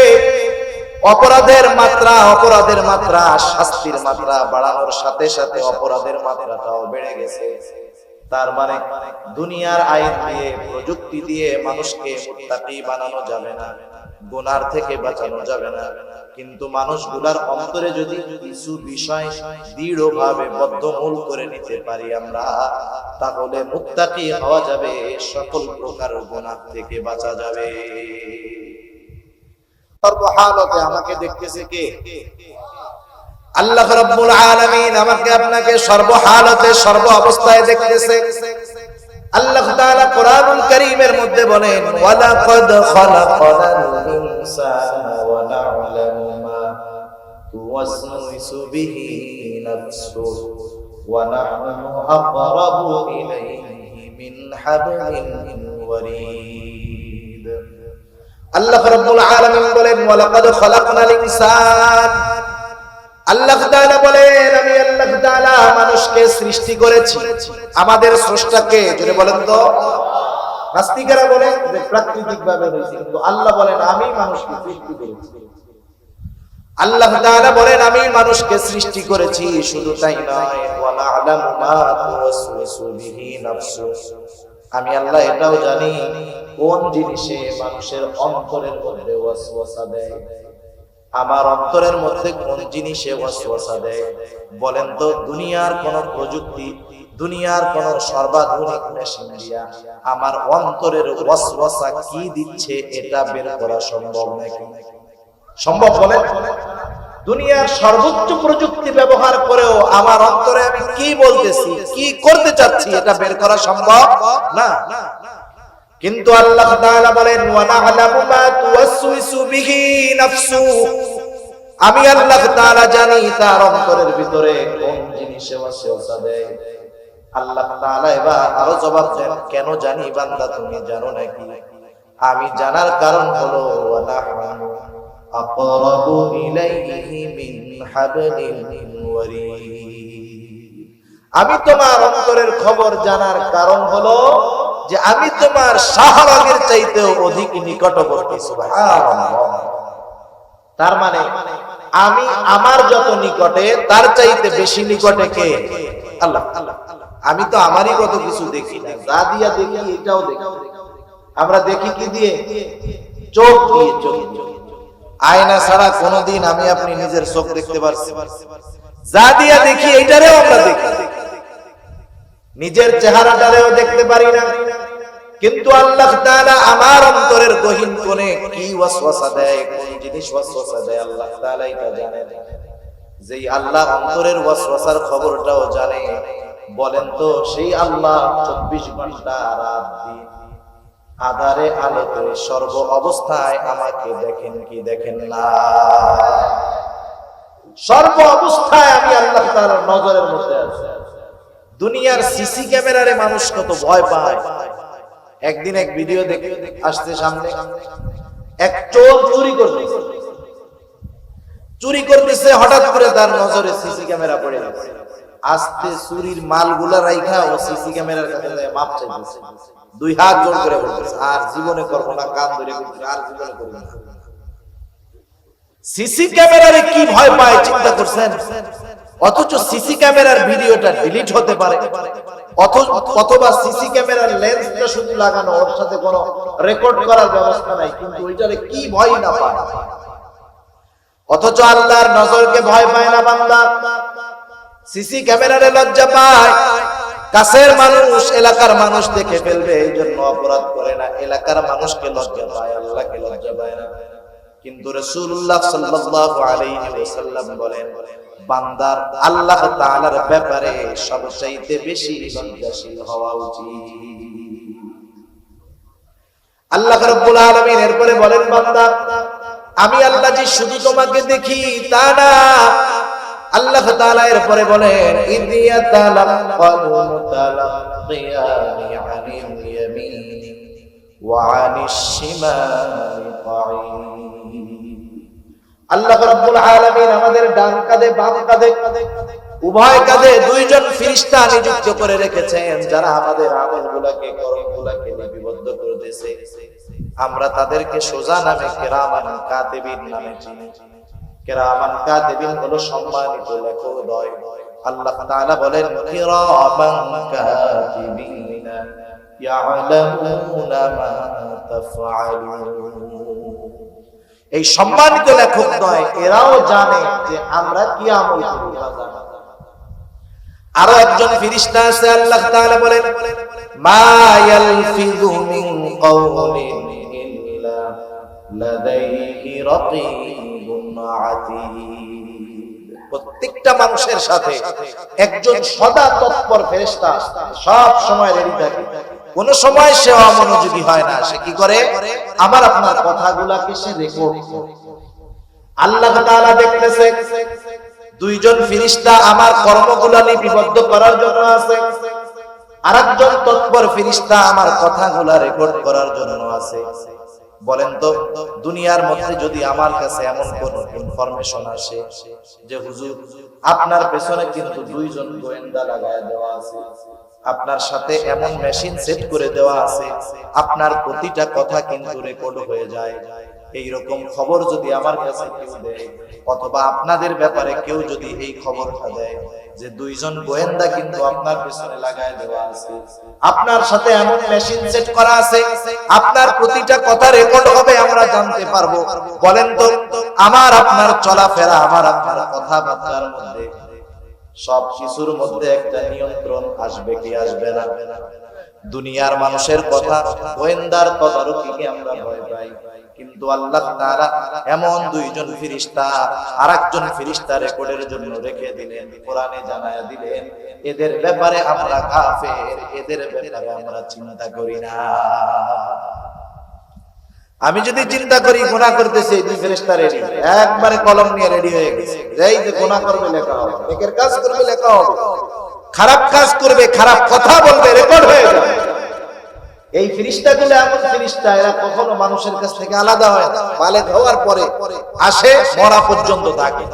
অপরাধের মাত্রা, শাস্তির মাত্রা বাড়ানোর সাথে সাথে অপরাধের মাত্রাটাও বেড়ে গেছে। তার মানে দুনিয়ার আইন দিয়ে, প্রযুক্তি দিয়ে মানুষকে মুত্তাকি বানানো যাবে না, গুনার থেকে বাঁচানো যাবে না, কিন্তু মানুষগুলার অন্তরে যদি কিছু বিষয় দৃঢ়ভাবে বদ্ধমূল করে নিতে পারি আমরা, তাহলে মুত্তাকি হওয়া যাবে, সকল প্রকার গুনাহ থেকে বাঁচা যাবে। সর্বহালতে আমাকে দেখতেছে কে? আল্লাহ রাব্বুল আলামিন আমাকে আপনাকে সর্বহালতে সর্ব অবস্থায় দেখতেছে। আল্লাহ তাআলা কোরআনুল কারীমের মধ্যে বলেন, ওয়ালাকাদ খালাকনাল ইনসানা ওয়া না'লামু মা তুওয়াসওয়িসু বিহি নাফসুহু ওয়া নাহনু আक़রাবু ইলাইহি মিন হাবলিল ওয়ারিদ। আল্লাহ রাব্বুল আলামিন বলেন, ওয়ালাকাদ খালাকনাল ইনসান, আল্লাহ তাআলা বলেন আমি আল্লাহ তাআলা মানুষকে সৃষ্টি করেছি। আমাদের স্রষ্টাকে জোরে বলেন তো। নাস্তিকেরা বলে যে প্রাকৃতিক ভাবে হয়েছে, কিন্তু আল্লাহ বলেন আমি মানুষকে সৃষ্টি করেছি। আল্লাহ তাআলা বলেন আমি মানুষকে সৃষ্টি করেছি, শুধু তাই নয়, ওয়া না'লামু মা তুওয়াসওয়িসু বিহি নাফসুহু, আমি আল্লাহ এটাও জানি কোন জিনিসে মানুষের অন্তরের মধ্যে ওয়াসওয়াসা দেয়। আমার অন্তরের মধ্যে কোন জিনিসে ওয়াসওয়াসা দেয়? বলেন তো, দুনিয়ার কোন প্রযুক্তি, দুনিয়ার কোন সর্বাধুনিক মেশিন দিয়া আমার অন্তরের ওয়াসওয়াসা কি দিচ্ছে এটা বের করা সম্ভব নাকি? সম্ভব? বলেন। দুনিয়ার সর্বোচ্চ প্রযুক্তি ব্যবহার করেও আমার অন্তরে আমি কি বলতেছি, কি করতে চাচ্ছি, এটা বের করা সম্ভব না। কিন্তু আল্লাহ তাআলা বলেন, ওয়া না'লামু মা তুওয়াসওয়িসু বিহি নাফসুহু, আমি আল্লাহ তাআলা জানি তার অন্তরের ভিতরে কোন জিনিসে ওয়াসওয়াসা দেয়। আল্লাহ তাআলা এবার আরো জবাব দেন, কেন জানি বান্দা তুমি জানো নাকি? আমি জানার কারণ হলো, ওয়া নাহনু আक़রাবু ইলাইহি মিন হাবলিল ওয়ারিদ, আমি তোমার অন্তরের খবর জানার কারণ হলো যে আমি তোমার শাহরাগের চাইতেও অধিক নিকটবর্তী। সুবহানাল্লাহ। তার মানে আমি আমার যত নিকটে তার চাইতে বেশি নিকটে কে? আল্লাহ। আমি তো আমারই কত কিছু দেখি না, যা দিয়া দেখি এটাও দেখি। আমরা দেখি কি দিয়ে? চোখ দিয়ে। চোখ আয়না ছাড়া কোনদিন আমি আপনি নিজের চোখ দেখতে পারছি? যা দিয়া দেখি এইটারেও আমরা দেখি, নিজের চেহারাটারেও দেখতে পারি না। কিন্তু আল্লাহ তাআলা আমার অন্তরের গহীন কোণে কি ওয়াসওয়াসা দেয়, কোন জিনিস ওয়াসওয়াসা দেয়, আল্লাহ তাআলা এটা জানেন। যেই আল্লাহ অন্তরের ওয়াসওয়াসার খবরটাও জানে, বলেন তো সেই আল্লাহ 24 ঘন্টা রাত দিন আধারে আলোতে সর্ব অবস্থায় আমাকে দেখেন কি দেখেন না? সর্ব অবস্থায় আমি আল্লাহ তাআলার নজরের মধ্যে আছি। দুনিয়ার সিসি ক্যামেরারে মানুষ কত ভয় পায়। একদিন এক ভিডিও দেখে আসছে সামনে, এক চোর চুরি করতেছে, হঠাৎ করে তার নজরে সিসি ক্যামেরা পড়ে গেছে। আস্তে চুরির মালগুলা রাইখা ও সিসি ক্যামেরার কাছে যায় মাপ চাইতেছে, দুই হাত জোড় করে বলতেছে, আর জীবনে করবো না, কান ধরে বলতেছে, আর জীবনে করবো না। সিসি ক্যামেরারে কি ভয় পায় চিন্তা করছেন? অথচ সিসি ক্যামেরার ভিডিওটা ডিলিট হতে পারে, অথবা সিসি ক্যামেরার লেন্সটা শুধু লাগানো, ওর সাথে কোনো রেকর্ড করার ব্যবস্থা নাই, কিন্তু ওইটারে কি ভয় না পায়। অথচ আল্লাহর নজরকে ভয় পায় না বান্দা, সিসি ক্যামেরারে লজ্জা পায়। কাছের মানুষ, এলাকার মানুষ দেখে ফেলবে, এই জন্য অপরাধ করে না। এলাকার মানুষকে লজ্জা পায়, আল্লাহকে লজ্জা পায় না। কিন্তু রাসূলুল্লাহ সাল্লাল্লাহু আলাইহি ওয়াসাল্লাম বলেন, বান্দার আল্লাহ তাআলার ব্যাপারে সবচাইতে বেশি লজ্জাশীল হওয়া উচিত। আল্লাহ রাব্বুল আলামিন এরপরে বলেন, বান্দা আমি আল্লাহ যে শুধু তোমাকে দেখি তা না, আল্লাহ তাআলা এরপরে বলেন, ইদিয়া তালাক্কাল মুতালাক্কিয়ানি আনিল ইয়ামিনি ওয়া আনিশ শিমালি কাঈদ। আল্লাহ রাব্বুল আলামিন আমাদের ডান কাঁধে বাম কাঁধে উভয় কাঁধে দুইজন ফেরেশতা নিযুক্ত করে রেখেছেন, যারা আমাদের আমলগুলোকে, কর্মগুলোকে লিপিবদ্ধ করতেছে। আমরা তাদেরকে সোজা নামে কিরামান কাতিবিন নামে চিনি। কিরামান কাতিবিন হলো সম্মানিত লেখকদ্বয়। আল্লাহ তাআলা বলেন, কিরামান কাতিবিন ইয়ালামুনা মা তাফআলুন। এই সম্মানিত লেখক নয়, এরাও জানে যে আমরা কি আমল করি। আরো একজন ফেরেশতা আছে, আল্লাহ তাআলা বলেন মা ইয়ালফিযু মিন কাওলিন ইল্লা লাদাইহি রাকীবুন আতীদ। প্রত্যেকটা মানুষের সাথে একজন সদা তৎপর ফেরেশতা সব সময় রেডি থাকে। কোন সময় সে অমনোযোগী হয় না। সে কি করে? আমার আপনার কথাগুলোকে সে রেকর্ড করে। আল্লাহ তাআলা দেখতেছে দুইজন ফেরেশতা আমার কর্মগুলো লিপিবদ্ধ করার জন্য আছে, আরেকজন তৎপর ফেরেশতা আমার কথাগুলো রেকর্ড করার জন্য আছে। বলেন তো, দুনিয়ার মধ্যে যদি আমার কাছে এমন কোন ইনফরমেশন আসে যে হুজুর আপনার পেছনে কিন্তু দুইজন গোয়েন্দা লাগায় দেওয়া আছে, আপনার সাথে এমন মেশিন সেট করে দেওয়া আছে, আপনার প্রতিটা কথা কিন্তু রেকর্ড হয়ে যায়, এইরকম খবর যদি আমার কাছে কেউ দেয়, অথবা আপনাদের ব্যাপারে কেউ যদি এই খবরটা দেয় যে দুইজন গোয়েন্দা কিন্তু আপনার পেছনে লাগায় দেওয়া আছে, আপনার সাথে এমন মেশিন সেট করা আছে, আপনার প্রতিটা কথা রেকর্ড হবে, আমরা জানতে পারবো। বলেন তো, আমার আপনার চলাফেরা, আমার আপনার কথাবার্তার মধ্যে সব কিছুর মধ্যে একটা নিয়ন্ত্রণ আসবে কি আসবে না? দুনিয়ার মানুষের কথা, গোয়েন্দার তদারকিকে আমরা ভয় পাই, কিন্তু আল্লাহ তাআলা এমন দুইজন ফেরেশতা আরেকজন ফেরেশতা রেকর্ডের জন্য রেখে দিলেন, কোরআনে জানায়া দিলেন এদের ব্যাপারে আমরা কাফের, এদের ব্যাপারে আমরা চিন্তা করি না। আমি যদি চিন্তা করি গুনাহ করতেছি, দুই ফেরেশতা রেডি, একবারে কলম নিয়ে রেডি হয়ে গেছে, এই যে গুনাহ করবে লেখা হবে, নেকের কাজ করবে লেখা হবে, খারাপ কাজ করবে, খারাপ কথা বলবে রেকর্ড হয়ে যাবে। এই ফেরেশতাগুলো এমন ফেরেশতা, এরা কখনো মানুষের কাছ থেকে আলাদা হয় না, বালেগ হওয়ার পরে আসে, মরা পর্যন্ত থাকে।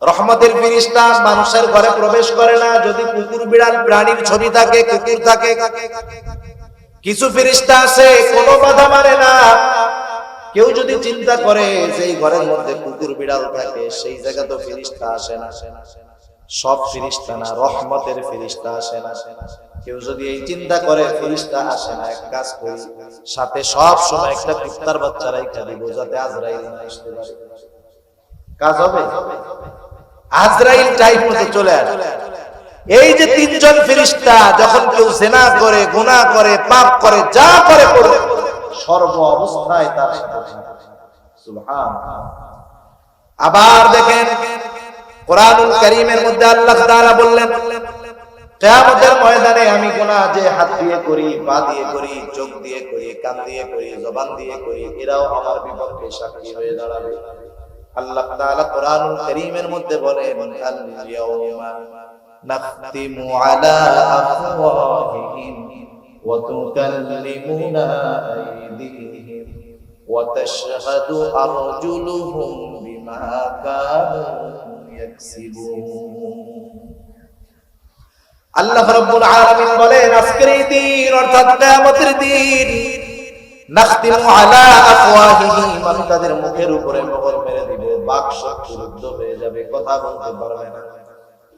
রহমতের ফেরেশতা মানুষের ঘরে প্রবেশ করে না, যদি কুকুর বিড়াল প্রাণীর ছবি থাকে, কুকুর থাকে। কিছু ফেরেশতা আছে কোনো বাধা মানে না, কেউ যদি চিন্তা করে যে এই ঘরের মধ্যে কুকুর বিড়াল থাকে, সেই জায়গা তো ফেরেশতা আসে না। সব ফেরেশতা না, রহমতের ফেরেশতা আসে না। কেউ যদি এই চিন্তা করে ফেরেশতা আসে না, এক কাজ করি, সাথে সব সময় একটা কুত্তার বাচ্চা রাইখা দিব, যাতে আজরাইল না আসতে পারে। কাজ হবে? আজরাইল টাইম মতো চলে আসে। এই যে তিনজন ফেরেশতা, যখন কেউ জিনা করে, গুনাহ করে, পাপ করে, যা করে করবে, সর্ব অবস্থায় তার সাথে থাকে। সুবহানাল্লাহ। আবার দেখেন কোরআনুল কারীমের মধ্যে আল্লাহ তাআলা বললেন কিয়ামতের ময়দানে আমি গুনাহ যে হাত দিয়ে করি, পা দিয়ে করি, চোখ দিয়ে করি, কান দিয়ে করি, জবান দিয়ে করি, এরাও আমার বিপক্ষে সাক্ষী হয়ে দাঁড়াবে। আল্লাহ তাআলা কোরআনুল কারীমের মধ্যে বলেন আল ইয়াউমা নাখতিমু আলা আফওয়াহিহিম ওয়া তুকাল্লিমুনা আইদিহিম ওয়া তাশহাদু আরজুলুহুম বিমা কানু ইয়াকসিবুন। আল্লাহ রাব্বুল আলামিন বলেন আজকের এই দিন, অর্থাৎ কিয়ামতের দিন, নাখতিমু আলা আফওয়াহিহিম, আমি তাদের মুখের উপরে মোহর মেরে দিব, বাক শক্তি রুদ্ধ হয়ে যাবে, কথা বলতে পারবে না।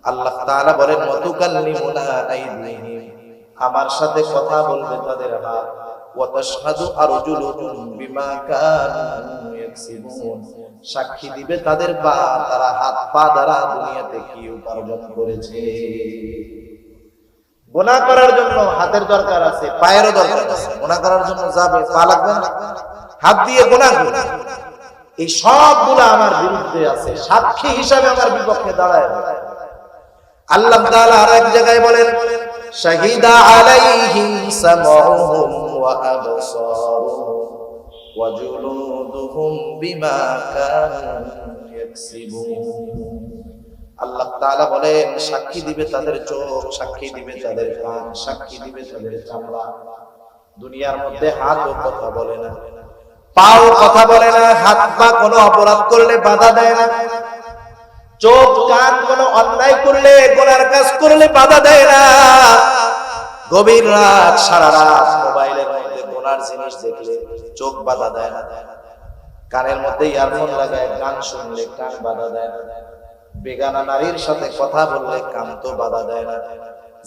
আল্লাহ তাআলা বলেন ওয়া তুকাল্লিমুনা আইদিহিম, আমার সাথে কথা বলবে তাদের হাত, ওয়া তাশহাদু আরজুলুহুম বিমা কানু ইয়াকসিবুন, সাক্ষী দিবে তাদের পা, তারা হাত পা দ্বারা দুনিয়াতে কি উপার্জন করেছে। গুনাহ করার জন্য হাতের দরকার আছে, পায়েরও দরকার আছে। গুনাহ করার জন্য যাবে, পা লাগবে না? হাত দিয়ে গুনাহ করবে, এই সবগুলো আমার বিরুদ্ধে আছে, সাক্ষী হিসাবে আমার বিপক্ষে দাঁড়ায়। আল্লাহ তাআলা আর এক জায়গায় বলেন শাহিদা আলাইহিম সামউহুম ওয়া আবসারুহুম ওয়া জুলুদুহুম বিমা কানু ইয়াকসিবুন। আল্লাহ তাআলা বলেন সাক্ষী দিবে তাদের চোখ, সাক্ষী দিবে তাদের কান, সাক্ষী দিবে তাদের চামড়া। দুনিয়ার মধ্যে হাতও কথা বলে না, পাও কথা বলে না, হাত পা কোনো অপরাধ করলে বাধা দেয় না, চোখ কান কোনো অন্যায় করলে, গুনার কাজ করলে বাধা দেয় না। গভীর রাত, সারা রাত মোবাইলের মধ্যে গুনার জিনিস দেখলে চোখ বাধা দেয় না, কানের মধ্যে ইয়ারফোন লাগায় গান শুনলে কান বাধা দেয় না, বেগানা নারীর সাথে কথা বললে কান তো বাধা দেয় না,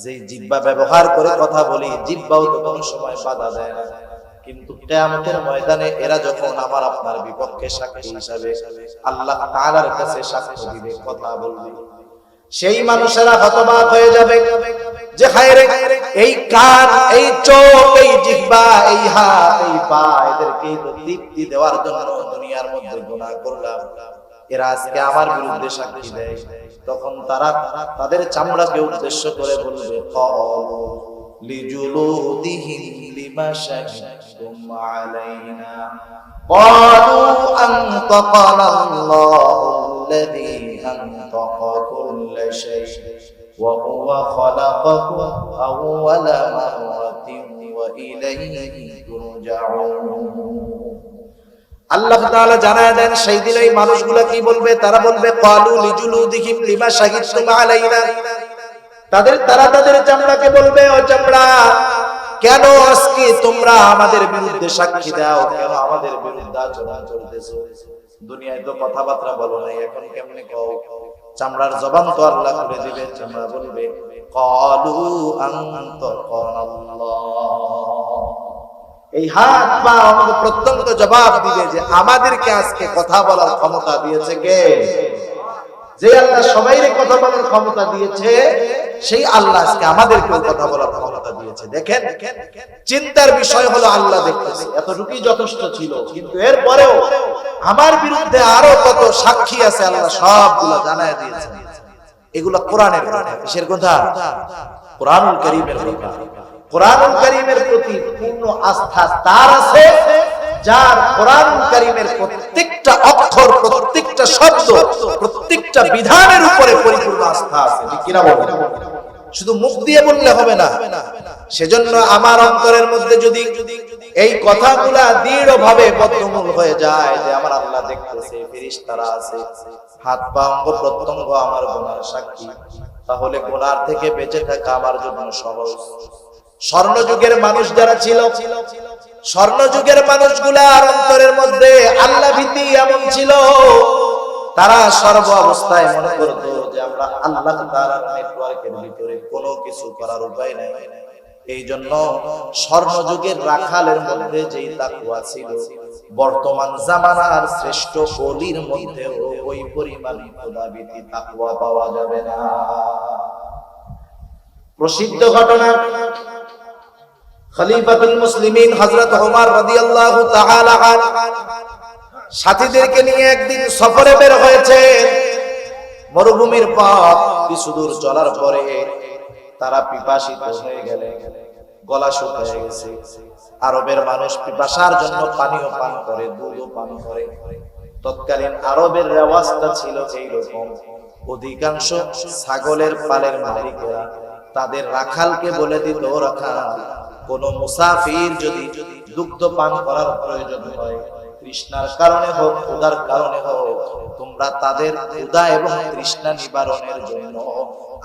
যে জিহ্বা ব্যবহার করে কথা বলি, জিহ্বাও তো কোনো সময় বাধা দেয় না, কিন্তু কিয়ামতের ময়দানে এরা যখন আমার আপনার বিপক্ষে সাক্ষী হিসাবে আল্লাহ তাআলার কাছে সাক্ষ্য দিবে, কথা বলবে, সেই মানুষেরা হতবাক হয়ে যাবে যে হায় রে, এই কান, এই চোখ, এই জিহ্বা, এই হাত, এই পা, এদেরকে তো তৃপ্তি দেওয়ার জন্য দুনিয়ার মধ্যে গুনাহ করলাম, এরা আজকে আমার বিরুদ্ধে সাক্ষী দেয়। তখন তারা তাদের চামড়াকে উদ্দেশ্য করে বলবে, ক্বালু লিজুলুদিহিম লিমা শাহিদতুম আলাইনা ক্বালু আনতাকানা আল্লাহুল্লাযী আনতাকা কুল্লা শাই ওয়া হুয়া খালাকাকুম আউওয়ালা মাররাতিন ওয়া ইলাইহি তুরজাউন। আল্লাহ তাআলা জানায় দেন সেই দিন এই মানুষগুলো কি বলবে, তারা বলবে ক্বালু লিজুলুদিহিম লিমা শাহিদতুম আলাইনা, তারা তাদের চামড়াকে বলবে, ও চামড়া, কেন আজকে তোমরা আমাদের বিরুদ্ধে সাক্ষী দাও, কেন আমাদের বিরুদ্ধে আচরণ করতেছো? দুনিয়ায় তো কথাবার্তা বলো নাই, এখন কেমনে কও? চামড়ার জবান তো আল্লাহ করে দিবে। চামড়া বলবে ক্বালু আনতাকানাল্লাহ, এই হাত পা অঙ্গ প্রত্যঙ্গ জবাব দিবে যে আমাদেরকে আজকে কথা বলার ক্ষমতা দিয়েছে কে? যে আল্লাহ সবাইকে কথা বলার ক্ষমতা দিয়েছে, সেই আল্লাহ আজকে আমাদেরকে কথা বলার ক্ষমতা দিয়েছে। দেখেন, চিন্তার বিষয় হলো আল্লাহ দেখতেছে, এতটুকুই যথেষ্ট ছিল, কিন্তু এরপরেও আমার বিরুদ্ধে আরো কত সাক্ষী আছে আল্লাহ সবগুলো জানায় দিয়েছে। এগুলো কোরআনের কথা। কিসের কথা? কোরআনুল কারীমের কথা। কোরআনুল কারীমের প্রতি পূর্ণ আস্থা তার আছে যার কোরআনুল কারীমের প্রত্যেকটা অক্ষর, প্রত্যেকটা শব্দ, প্রত্যেকটা বিধানের উপরে পরিপূর্ণ আস্থা আছে। ঠিক কিনা বলেন? শুধু মুখ দিয়ে বললে হবে না। সেজন্য আমার অন্তরের মধ্যে যদি এই কথাগুলা দৃঢ়ভাবে বদ্ধমূল হয়ে যায় যে আমার আল্লাহ দেখতেছে, ফেরেশতারা আছে, হাত পা অঙ্গ প্রত্যঙ্গ আমার গুনার সাক্ষী, তাহলে গুনার থেকে বেঁচে থাকা আমার জন্য সহজ। স্বর্ণযুগের মানুষ যারা ছিল, স্বর্ণযুগের মানুষগুলার অন্তরের মধ্যে আল্লাহ ভীতি এমন ছিল, তারা সর্ব অবস্থায় মনে করত যে আমরা আল্লাহ তাআলার নেটওয়ার্কের ভিতরে কোনো কিছু করার উপায় নাই। এই জন্য স্বর্ণযুগের রাখালের মধ্যে যেই তাকওয়া ছিল, বর্তমান জামানার শ্রেষ্ঠ ওলির মধ্যেও ওই পরিমাণ খোদাভীতি তাকওয়া পাওয়া যাবে না। প্রসিদ্ধ ঘটনা, খলিফাতুল মুসলিমিন হযরত ওমর রাদিয়াল্লাহু তাআলা আনহু সাথীদেরকে নিয়ে একদিন সফরে বের হয়েছেন। মরুভূমির পথ কিছু দূর চলার পরে তারা পিপাসিত হয়ে গেলেন, গলা শুকিয়ে গেছে। আরবের মানুষ পিপাসার জন্য পানিও পান করে, দুধও পান করে। তৎকালীন আরবের রেওয়াজটা ছিল এইরকম, অধিকাংশ ছাগলের পালের মালিকেরা তাদের রাখালকে বলে দিত, রাখাল, কোন মুসাফির যদি দুগ্ধ পান করার প্রয়োজন হয়, তৃষ্ণার কারণে হোক, ক্ষুধার কারণে হোক, তোমরা তাদের ক্ষুধা এবং তৃষ্ণা নিবারণের জন্য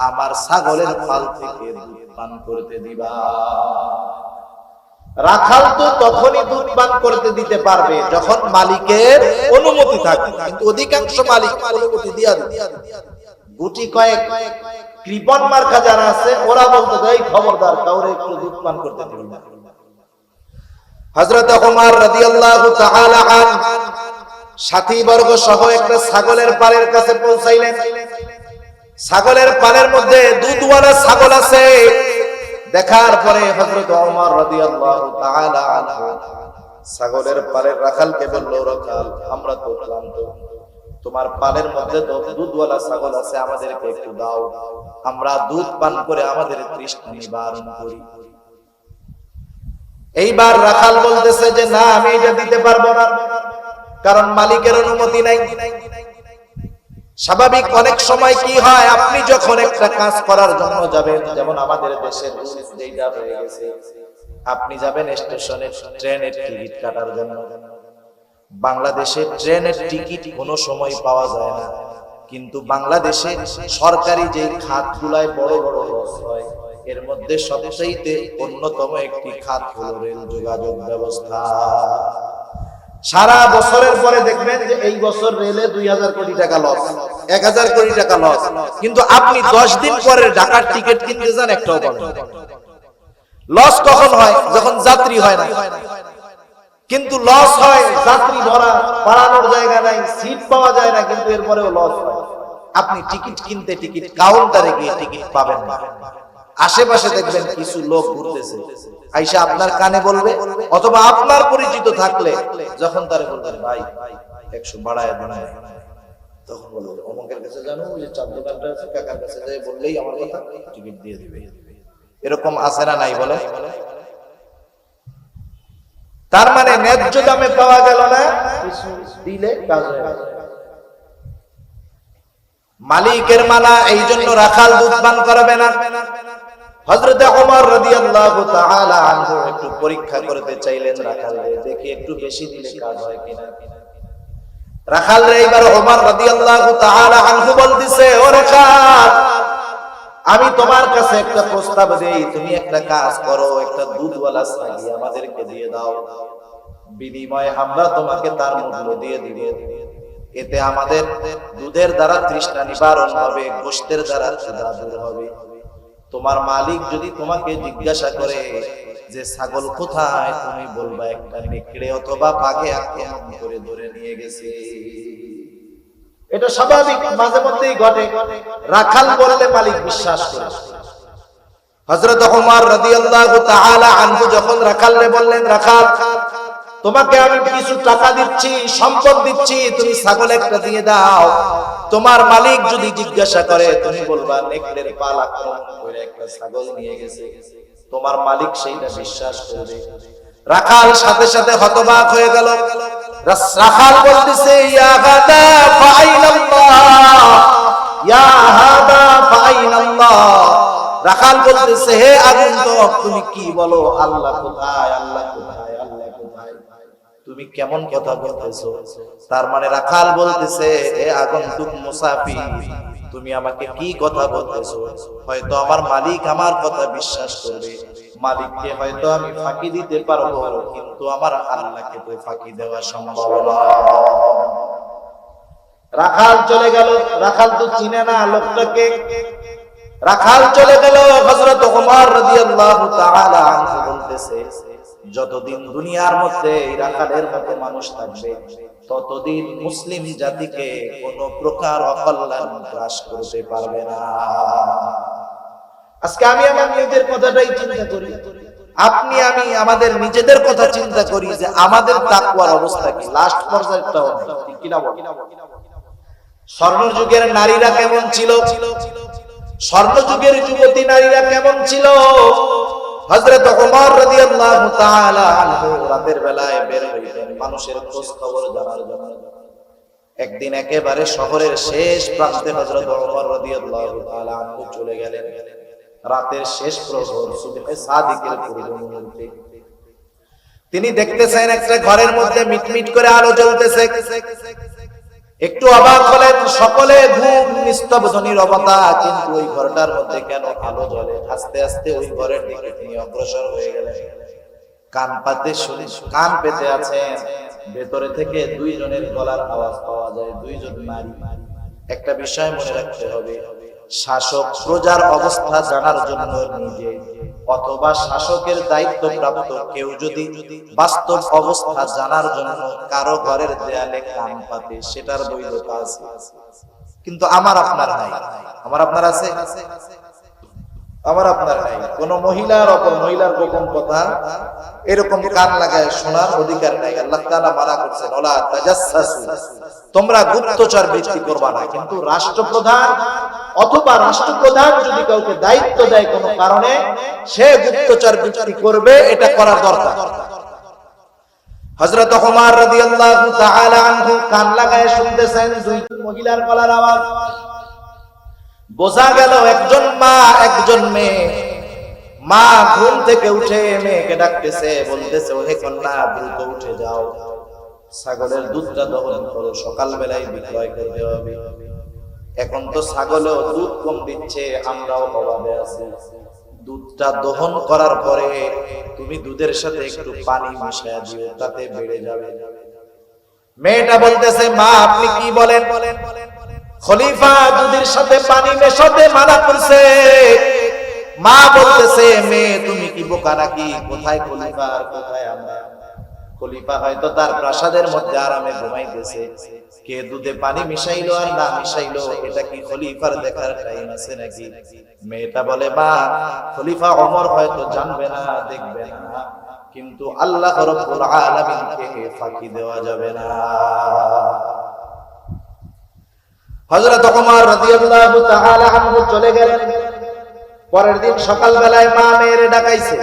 আমার ছাগলের পাল থেকে দুধ পান করতে দিবা। রাখাল তো তখনই দুধ পান করতে দিতে পারবে যখন মালিকের অনুমতি থাকবে, কিন্তু অধিকাংশ মালিক অনুমতি দিয়া দিবে। গুটি কয়েক কৃপণ মার্কা যারা আছে ওরা বলতো, এই খবরদার, কাউরে একটু দুধ পান করতে দিবি না। হযরত ওমর রাদিয়াল্লাহু তাআলা আনহু সাথীবর্গ সহ একটা ছাগলের পালের কাছে পৌঁছাইলেন। ছাগলের পালের মধ্যে দুধওয়ালা ছাগল আছে। দেখার পরে হযরত ওমর রাদিয়াল্লাহু তাআলা আনহু ছাগলের পালের রাখালকে বলল, রাখাল, আমরা তো ক্লান্ত, তোমার পালের মধ্যে তো দুধওয়ালা ছাগল আছে, আমাদেরকে একটু দাও, আমরা দুধ পান করে আমাদের তৃষ্ণা নিবারণ করি। এইবার রাখাল বলতেছে যে না, আমি এটা দিতে পারবো না, কারণ মালিকের অনুমতি নাই। স্বাভাবিক অনেক সময় কি হয়, আপনি যখন একটা কাজ করার জন্য যাবেন, যেমন আমাদের দেশের রুলস যেটা হয়ে গেছে, আপনি যাবেন স্টেশনে ট্রেনের টিকিট কাটার জন্য। বাংলাদেশে ট্রেনের টিকিট কোনো সময় পাওয়া যায় না, কিন্তু বাংলাদেশে সরকারি যে খাতগুলায় বড় বড় লস হয়, এর মধ্যে সবচেয়ে অন্যতম একটি খাত হলো রেল যোগাযোগ ব্যবস্থা। সারা বছরের পরে দেখবেন যে এই বছর রেলে 2000 কোটি টাকা লস। 1000 কোটি টাকা লস, কিন্তু আপনি 10 দিন পরে ঢাকার টিকিট কিনতে যান, একটাও পাবেন না। লস কখন হয়? যখন যাত্রী হয় না। কিন্তু লস হয় যাত্রী ভরা, পালানোর জায়গা নাই, সিট পাওয়া যায় না, কিন্তু এরপরেও লস হয়। আপনি টিকিট কিনতে টিকিট কাউন্টারে গিয়ে টিকিট পাবেন না। আশেপাশে দেখবেন কিছু লোক ঘুরতেছে, আইসা আপনার কানে বলবে, অথবা আপনার পরিচিত থাকলে যখন তারে বলবেন ভাই 100 বাড়ায় বাড়ায়, তখন বলবে অমুকের কাছে জানো, যে চার দোকানটা আছে, কাকার কাছে যাই বললেই আমার কথা টিকিট দিয়ে দিবে। এরকম আছে না নাই বলে? তার মানে ন্যায্য দামে পাওয়া গেল না, কিছু দিলে কাজ হয়ে গেল। মালিকের মানা, এই জন্য রাখাল দুধ পান করবে না। হযরত ওমর রাদিয়াল্লাহু তাআলা আনহু একটু পরীক্ষা করতে চাইলেন রাখালকে, দেখি একটু বেশি দিলে কাজ হয় কিনা। রাখালরে এবার ওমর রাদিয়াল্লাহু তাআলা আনহু বলতিছে, ও রাখাল, আমি তোমার কাছে একটা প্রস্তাব দেই, তুমি একটা কাজ করো, একটা দুধওয়ালা ছাগল আমাদেরকে দিয়ে দাও, বিনিময়ে আমরা তোমাকে তার মূল্য দিয়ে দিব। এতে আমাদের দুধের দ্বারা তৃষ্ণা নিবারণ হবে, গোশতের দ্বারা ক্ষুধা দূর হবে। তোমার মালিক যদি তোমাকে জিজ্ঞাসা করে যে ছাগল কোথায়, তুমি বলবা একটা নেকড়ে অথবা বাঘে আক্রমণ করে ধরে নিয়ে গেছে। এটা স্বাভাবিক, মাঝে মধ্যেই ঘটে। রাখাল বললে মালিক বিশ্বাস করে। হযরত ওমর রাদিয়াল্লাহু তাআলা আনহু যখন রাখালরে বললেন, রাখাল, তোমাকে আমি কিছু টাকা দিচ্ছি, সম্পদ দিচ্ছি, তুমি ছাগল একটা দিয়ে দাও। তোমার মালিক যদি জিজ্ঞাসা করে, তুমি বলবা নেকড়ের পাল আক্রমণ করে একটা ছাগল নিয়ে গেছে। তোমার মালিক সেইটা বিশ্বাস করবে। রাখাল সাথে সাথে হতবাক হয়ে গেল। রাখাল বলতেছে, ইয়া গাদা ফাইনাল্লাহ, ইয়া হাদা ফাইনাল্লাহ। রাখাল বলতেছে, হে আগন্তুক, তুমি কি বলো? আল্লাহ কোথায়? আল্লাহ কোথায়? আল্লাহ কোথায়? তুমি কেমন কথা বলতেছো? তার মানে রাখাল বলতেছে, হে আগন্তুক মুসাফির, তুমি আমাকে কি কথা বলতেছো? হয়তো আমার মালিক আমার কথা বিশ্বাস করবে, মালিককে হয়তো আমি ফাঁকি দিতে পারবো, কিন্তু আমার আল্লাহকে তো ফাঁকি দেওয়া সম্ভব না। রাখাল চলে গেল। রাখাল তো চিনে না লোকটাকে। রাখাল চলে গেল। হযরত ওমর রাদিয়াল্লাহু তাআলা আনহু বলতেছে, যতদিন দুনিয়ার মধ্যে এই রাখালের মতো মানুষ থাকবে, ততদিন মুসলিম জাতিকে কোন প্রকার অকল্যাণ গ্রাস করতে পারবে না। আজকে আমি আমার নিজের কথাটাই চিন্তা করি, আপনি আমি আমাদের নিজেদের কথা চিন্তা করি যে আমাদের তাকওয়ার অবস্থা কি, লাস্ট পর্যায়টাও ঠিক কিনা বলেন। স্বর্ণযুগের নারীরা কেমন ছিল? স্বর্ণযুগের যুবতী নারীরা কেমন ছিল? হযরত ওমর রাদিয়াল্লাহু তাআলা আনহু রাতের বেলায় বের হইতেন মানুষের খোঁজ খবর জানার জন্য। একদিন একেবারে শহরের শেষ প্রান্তে হযরত ওমর রাদিয়াল্লাহু তাআলা আনহু চলে গেলেন। রাতের শেষ প্রহর, সুবহে সাদিকের পূর্ব মুহূর্তে তিনি দেখতেছেন একটা ঘরের মধ্যে মিটমিট করে আলো জ্বলতেছে। একটু অবাক হলেন, সকলে ঘুম, নিস্তব্ধ নীরবতা, কিন্তু ওই ঘরটার মধ্যে কেন আলো জ্বলে? আস্তে আস্তে ওই ঘরের দিকে তিনি অগ্রসর হয়ে গেলেন। কান পেতে আছেন, ভেতরে থেকে দুইজনের গলার আওয়াজ পাওয়া যায়, দুইজন নারী। একটা বিষয় মনে রাখতে হবে, শাসক প্রজার অবস্থা জানার জন্য নিজে অথবা শাসকের দায়িত্বপ্রাপ্ত কেউ যদি বাস্তব অবস্থা জানার জন্য কারো ঘরের দেয়ালে কান পাতে, সেটার বৈধতা আছে। কিন্তু আমার আপনার নাই। আমার আপনার আছে? আমার আপনার নাই। কোন মহিলার অপর মহিলার গোপন কথা এরকম কান লাগায় শোনার অধিকার নাই। আল্লাহ তাআলা মানা করছেন, ওয়ালা তাজাসসু, তোমরা গুপ্তচর বৃত্তি করবা না। কিন্তু রাষ্ট্রপ্রধান অথবা রাষ্ট্রপ্রধান যদি কাউকে দায়িত্ব দেয় কোনো কারণে, সে গুপ্তচর বৃত্তি করবে, এটা করা দরকার। হযরত ওমর রাদিয়াল্লাহু তাআলা আনহু কান লাগায় শুনতেছেন দুই মহিলার গলার আওয়াজ। বোঝা গেল একজন মা একজন মেয়ে। মা ঘুম থেকে উঠে মেয়েকে ডাকতেছে, বলতেছে, ওহে কন্যা, দ্রুত উঠে যাও, ছাগলের দুধটা দহন করো, সকাল বেলায় বিক্রয় করতে হবে। এখন তো ছাগলেও দুধ কম দিচ্ছে, আমরাও অভাবে আছি। দুধটা দহন করার পরে তুমি দুধের সাথে একটু পানি মিশিয়ে দিও, তাতে বেড়ে যাবে। মেয়েটা বলতেছে, মা আপনি কি বলেন? খলিফা দুধের সাথে পানি মেশাতে মানা করছে। মা বলতেছে, মেয়ে তুমি কি বোকা নাকি? কোথায় খলিফা আর কোথায় আমরা? খলিফা হয়তো তার প্রাসাদের মধ্যে আরামে ঘুমাইতেছে, কে দুধে পানি মিশাইলো আর না মিশাইলো এটা কি খলিফার দেখার টাইম আছে নাকি? মেয়েটা বলে, মা খলিফা ওমর হয়তো জানবে না, দেখবে না, কিন্তু আল্লাহ রাব্বুল আলামিনকে ফাঁকি দেওয়া যাবে না। হযরত ওমর রাদিয়াল্লাহু তাআলা আনহু চলে গেলেন। পরের দিন সকাল বেলায় মা মেয়েরে ডাকাইছে।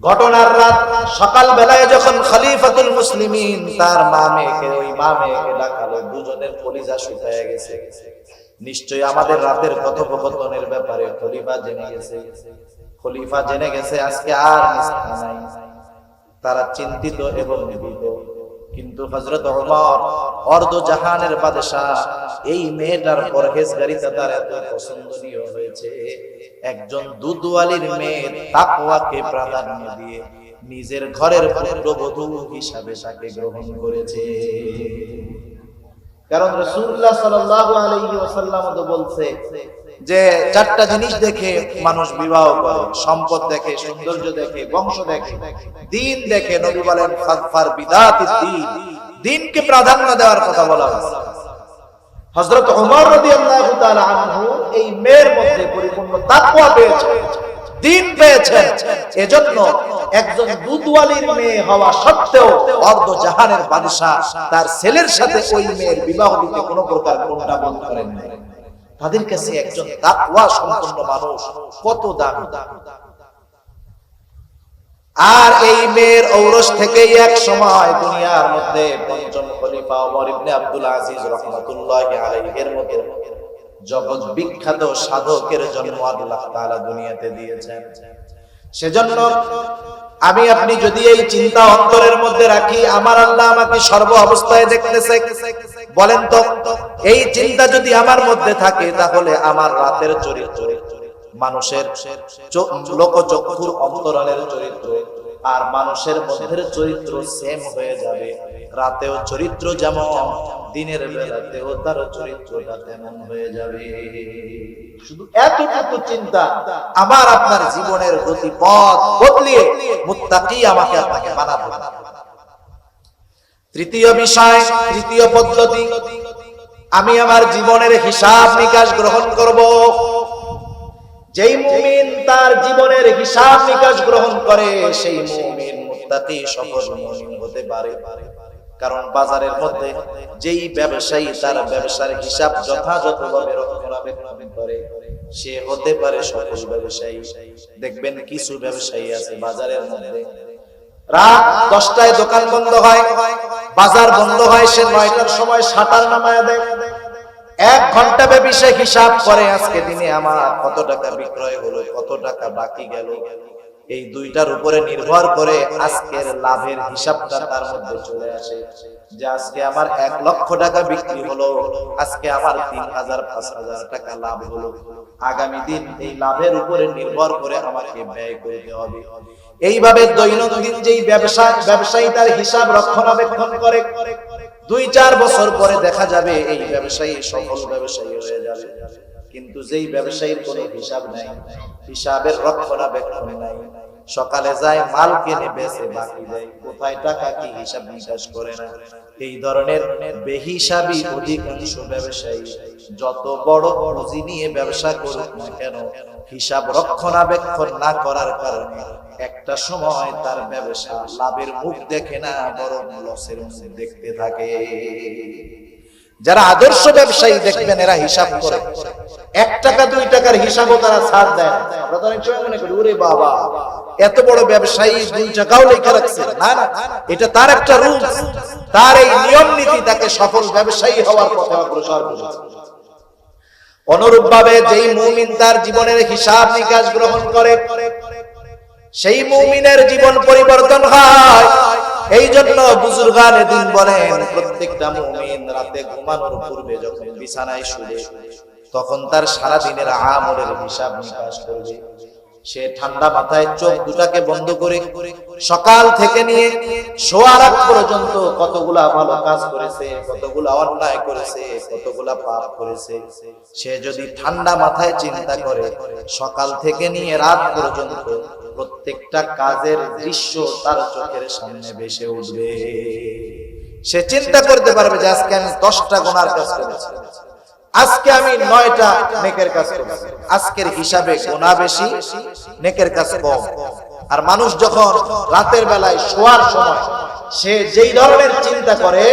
ঘটনার রাত সকাল বেলায় যখন খলিফাতুল মুসলিমিন তার মা মেয়েকে ডাকালো, দুজনের কলিজা শুকায় গেছে। নিশ্চয়ই আমাদের রাতের কথোপকথনের ব্যাপারে খলিফা জেনে গেছে আজকে আর নিস্তার নাই। তারা চিন্তিত এবং ভীত। কিন্তু হযরত ওমর অর্ধ জাহানের বাদশা, এই মেয়েটার পরহেজগারিতা তার এত পছন্দনীয় হয়েছে, একজন দুধওয়ালির মেয়ের তাকওয়াকে প্রাধান্য দিয়ে নিজের ঘরের পুত্রবধূ হিসাবে তাকে গ্রহণ করেছে। কারণ রাসূলুল্লাহ সাল্লাল্লাহু আলাইহি ওয়াসাল্লাম তো বলছে যে চারটা জিনিস দেখে মানুষ বিবাহ করে, সম্পদ দেখে, সৌন্দর্য দেখে, বংশ দেখে, দিন দেখে। নবী বলেন ফাযফার বিদাতিদ দ্বীন, দ্বীনকে প্রাধান্য দেওয়ার কথা বলা হয়েছে। হযরত ওমর রাদিয়াল্লাহু তাআলা আনহু এই মেয়ের মধ্যে পরিপূর্ণ তাকওয়া পেয়েছেন, দ্বীন পেয়েছেন। এজন্য একজন দুধওয়ালির মেয়ে হওয়া সত্ত্বেও অর্ধ জাহানের বাদশা তার ছেলের সাথে ওই মেয়ের বিবাহ দিতে কোনো প্রকার কোনটা বন্ধ করেন না। তাদের কাছে একজন তাকওয়া সম্পন্ন মানুষ কত দামি। আর এই মেয়ের ঔরস থেকেই এক সময় দুনিয়ার মধ্যে পঞ্চম খলিফা ওমর ইবনে আব্দুল আজিজ রাহমাতুল্লাহি আলাইহির মতো জগৎ বিখ্যাত সাধকের জন্ম আল্লাহ তাআলা দুনিয়াতে দিয়েছেন। সেজন্য আমি আপনি যদি এই চিন্তা অন্তরের মধ্যে রাখি, আমার আল্লাহ আমাকে সর্ব অবস্থায় দেখতেছে, বলেন তো এই চিন্তা যদি আমার মধ্যে থাকে, তাহলে আমার রাতের চরিত্র, মানুষের লোকচক্ষুর অন্তরালের চরিত্র আর মানুষের মধ্যের চরিত্র সেম হয়ে যাবে। রাতেও চরিত্র যেমন, দিনের বেলাতেও তার চরিত্রটা তেমন হয়ে যাবে। শুধু এতটুকু চিন্তা আমার আপনার জীবনের গতিপথ বদলিয়ে মুত্তাকি আমাকে আপনাকে বানাবে। তৃতীয় বিষয়, তৃতীয় পদ্ধতি, আমি আমার জীবনের হিসাব নিকাশ গ্রহণ করব। যেই মুমিন তার জীবনের হিসাব নিকাশ গ্রহণ করে, সেই মুমিন মুত্তাকি সফল মুমিন হতে পারে। কারণ বাজারের মধ্যে যেই ব্যবসায়ী তার ব্যবসার হিসাব যথাযথভাবে রক্ষণাবেক্ষণ করে, সে হতে পারে সফল ব্যবসায়ী। দেখবেন কিছু ব্যবসায়ী আছে বাজারের মধ্যে, রাত 10টায় দোকান বন্ধ হয়, বাজার বন্ধ হয়, সে 9টার সময় শাটার নামায়া দেয়। 1 ঘন্টা ব্যাপী সে হিসাব করে, আজকে দিনে আমার কত টাকা বিক্রয় হলো, কত টাকা বাকি গেল। এই দুইটার উপরে নির্ভর করে আজকের লাভের হিসাবটা তার মধ্যে চলে আসে, যে আজকে আমার 1 লক্ষ টাকা বিক্রি হলো, আজকে আমার 3000 5000 টাকা লাভ হলো। আগামী দিন এই লাভের উপরে নির্ভর করে আমাকে ব্যয় করতে হবে। এইভাবে দৈনন্দিন যেই ব্যবসায়ী তার হিসাব রক্ষণাবেক্ষণ করে, 2-4 বছর পরে দেখা যাবে এই ব্যবসায়ী সফল ব্যবসায়ী হয়ে যাবে। কিন্তু যেই ব্যবসায়ীর কোনো হিসাব নাই, হিসাবের রক্ষণাবেক্ষণ নাই, সকালে যায় মাল কিনে বেচে বাকি দেয়, কোথায় টাকা কি হিসাব নিকাশ করে না, এই ধরনের বেহিসাবি অধিকাংশ ব্যবসায়ী যত বড় পুঁজি নিয়ে ব্যবসা করুক না কেন, হিসাব রক্ষণাবেক্ষণ না করার কারণে একটা সময় তার ব্যবসা লাভের মুখ দেখে না, বরং লসের মুখ দেখতে থাকে। যারা আদর্শ ব্যবসায়ী দেখবেন এরা হিসাব করে, 1 টাকা 2 টাকার হিসাবও তারা ছাড় দেয়। আমরা তো অনেক সময় মনে করি ওরে বাবা এত বড় ব্যবসায়ী 2 টাকাও লেখা রাখছে। না না, এটা তার একটা রুলস, তার এই নিয়ম নীতি তাকে সফল ব্যবসায়ী হওয়ার পথে অগ্রসর করেছে। অনুরূপভাবে যেই মুমিন তার জীবনের হিসাব নিকাশ গ্রহণ করে, সেই মুমিনের জীবন পরিবর্তন হয়। এই জন্য বুজুর্গানে দিন বলেন, প্রত্যেকটা মুমিন রাতে ঘুমানোর পূর্বে যখন বিছানায় শুয়ে, তখন তার সারা দিনের আমলের হিসাব নিকাশ করবে। সে ঠান্ডা মাথায় চোখ দুটাকে বন্ধ করে সকাল থেকে নিয়ে শোয়ার আগ পর্যন্ত কতগুলা ভালো কাজ করেছে, কতগুলা অন্যায় করেছে, কতগুলা পাপ করেছে, সে যদি ঠান্ডা মাথায় চিন্তা করে সকাল থেকে নিয়ে রাত পর্যন্ত প্রত্যেকটা কাজের দৃশ্য তার চোখের সামনে ভেসে উঠবে। সে চিন্তা করতে পারবে যে আজকে আমি 10টা গুনার কাজ করেছি, আজকে আমি 9টা নেকের কাজ করেছি। আজকের হিসাবে গুনাহ বেশি, নেকের কাজ কম। আর মানুষ যখন রাতের বেলায় শোয়ার সময় সে যেই ধরনের চিন্তা করে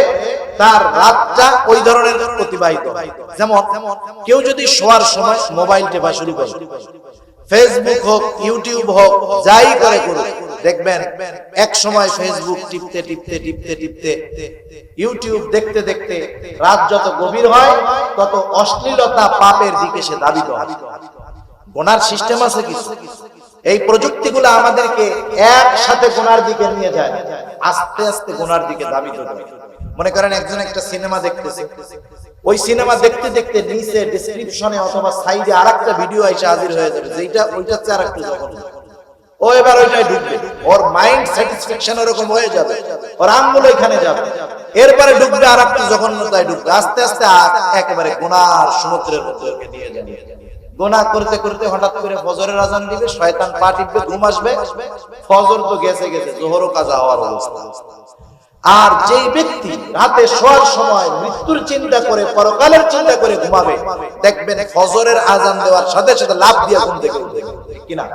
তার রাতটা ওই ধরনের অতিবাহিত। যেমন কেউ যদি শোয়ার সময় মোবাইল টেপা শুরু করে, ফেসবুক হোক ইউটিউব হোক যাই করে করুক, দেখবেন এক সময় ফেসবুক টিপতে টিপতে টিপতে টিপতে ইউটিউব দেখতে দেখতে রাত যত গভীর হয় তত অশ্লীলতা পাপের দিকে সে ধাবিত হয়। গুনার সিস্টেম আছে কিছু, এই প্রযুক্তিগুলো আমাদেরকে একসাথে গুনার দিকে নিয়ে যায়, আস্তে আস্তে গুনার দিকে ধাবিত করে। মনে করেন একজন একটা সিনেমা দেখতেছে, ওই সিনেমা দেখতে দেখতে নিচে ডেসক্রিপশনে অথবা সাইডে আরেকটা ভিডিও এসে হাজির হয়ে যাবে যেটা ওইটার চেয়ে আরেকটু জঘন্য, ও এবার ওইটাই ঢুকবে, ওর মাইন্ড স্যাটিসফ্যাকশন এরকম হয়ে যাবে, ওর আঙ্গুল ওইখানে যাবে, এরপরে ঢুকবে আরেকটু জঘন্যতায় ঢুকবে, আস্তে আস্তে একেবারে গুনার সমুদ্রের মধ্যে ওকে নিয়ে যাবে। গুনাহ করতে করতে হঠাৎ করে ফজরের আজান দিবে, শয়তান পা টিপবে, ঘুম আসবে, ফজর তো গেছে গেছে, জোহরও কাজা হওয়ার অবস্থা। আর যেই ব্যক্তি রাতে শোয়ার সময় মৃত্যুর চিন্তা করে, পরকালের চিন্তা করে ঘুমাবে, দেখবেন ফজরের আজান দেওয়ার সাথে সাথে লাফ দিয়ে ঘুম থেকে উঠবে কিনা।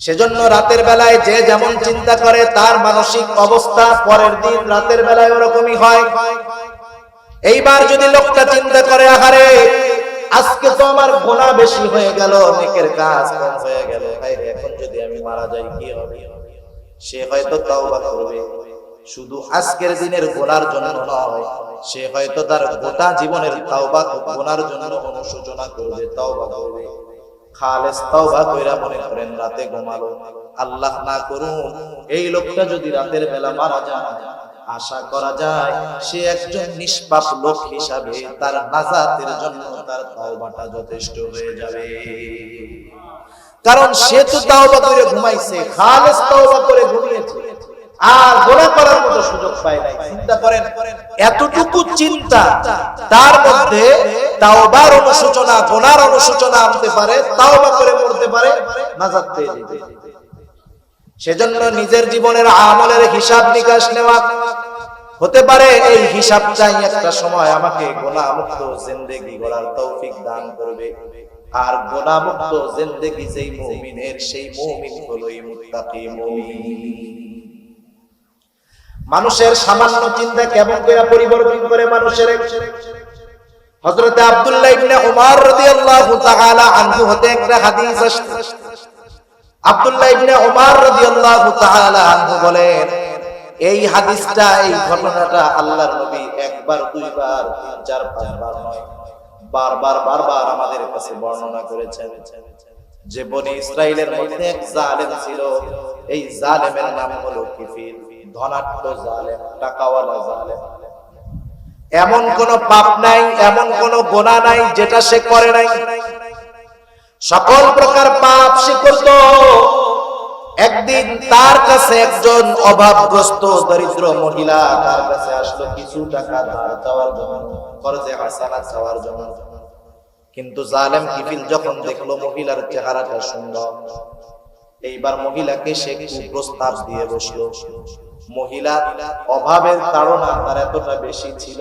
সেজন্য রাতের বেলায় যে যেমন চিন্তা করে তার মানসিক অবস্থা পরের দিন রাতের বেলায় ওরকমই হয়। এইবার যদি লোকটা চিন্তা করে, আহারে আজকে তো আমার গুনাহ বেশি হয়ে গেল, নেকের কাজ কম হয়ে গেল, এখন যদি আমি মারা যাই কি হবে? সে হয়তো তাওবা করবে, শুধু আজকের দিনের গুনার জন্য নয়, সে হয়তো তার গোটা জীবনের তাওবা গুনার জন্য অনুশোচনা করবে, তাওবা করবে। খালেস তাওবা কইরা মনে করেন রাতে ঘুমালো, আল্লাহ না করুন এই লোকটা যদি রাতের বেলা মারা যায়, আশা করা যায় সে একজন নিষ্পাপ লোক হিসাবে তার নাজাতের জন্য তার তাওবাটা যথেষ্ট হয়ে যাবে। কারণ সে তো তাওবা করে ঘুমাইছে, খালেস তাওবা করে ঘুমিয়েছে, আর গুনাহ করার মতো সুযোগ পায় নাই। চিন্তা করেন এতটুকু চিন্তা তার মধ্যে তাওবার অনুশোচনা, গুনার অনুশোচনা আনতে পারে, তাওবা করে মরতে পারে, নাজাত পেয়ে যেতে। সেজন্য নিজের জীবনের আমলের হিসাব নিকাশ নেওয়া হতে পারে এই হিসাবটাই একটা সময় আমাকে গুনাহ মুক্ত জিন্দেগি গড়ার তৌফিক দান করবে। আর গুনাহ মুক্ত জিন্দেগি যেই মুমিনের, সেই মুমিন হলোই মুত্তাকি মুমিন। মানুষের সামান্য চিন্তা কেমন করে পরিবর্তন করে মানুষের। হযরত আব্দুল্লাহ ইবনে উমর রাদিয়াল্লাহু তাআলা আনহু হতে একটা হাদিস আসছে। আব্দুল্লাহ ইবনে উমর রাদিয়াল্লাহু তাআলা আনহু বলেন, এই হাদিসটা, এই ঘটনাটা আল্লাহর নবী একবার, দুইবার, তিন, চার, পাঁচবার নয়, বারবার আমাদের কাছে বর্ণনা করেছেন যে বনি ইসরাইলের মধ্যে এক জালেম ছিল। এই জালেমের নাম হলো কিফিল, ধনাঢ্য জালেম, টাকাওয়ালা জালেম। এমন কোন পাপ নাই, এমন কোন গুনাহ নাই যেটা সে করে নাই। সকল প্রকার পাপ সে করত। একদিন তার কাছে একজন অভাবগ্রস্ত দরিদ্র মহিলা তার কাছে আসলো কিছু টাকা ধার চাওয়ার জন্য, কর্জে হাসানা চাওয়ার জন্য। কিন্তু জালেম কিফিল যখন দেখলো মহিলার চেহারাটা সুন্দর, এইবার মহিলাকে সে প্রস্তাব দিয়ে বসলো। মহিলা অভাবের তাড়না তার এতটা বেশি ছিল,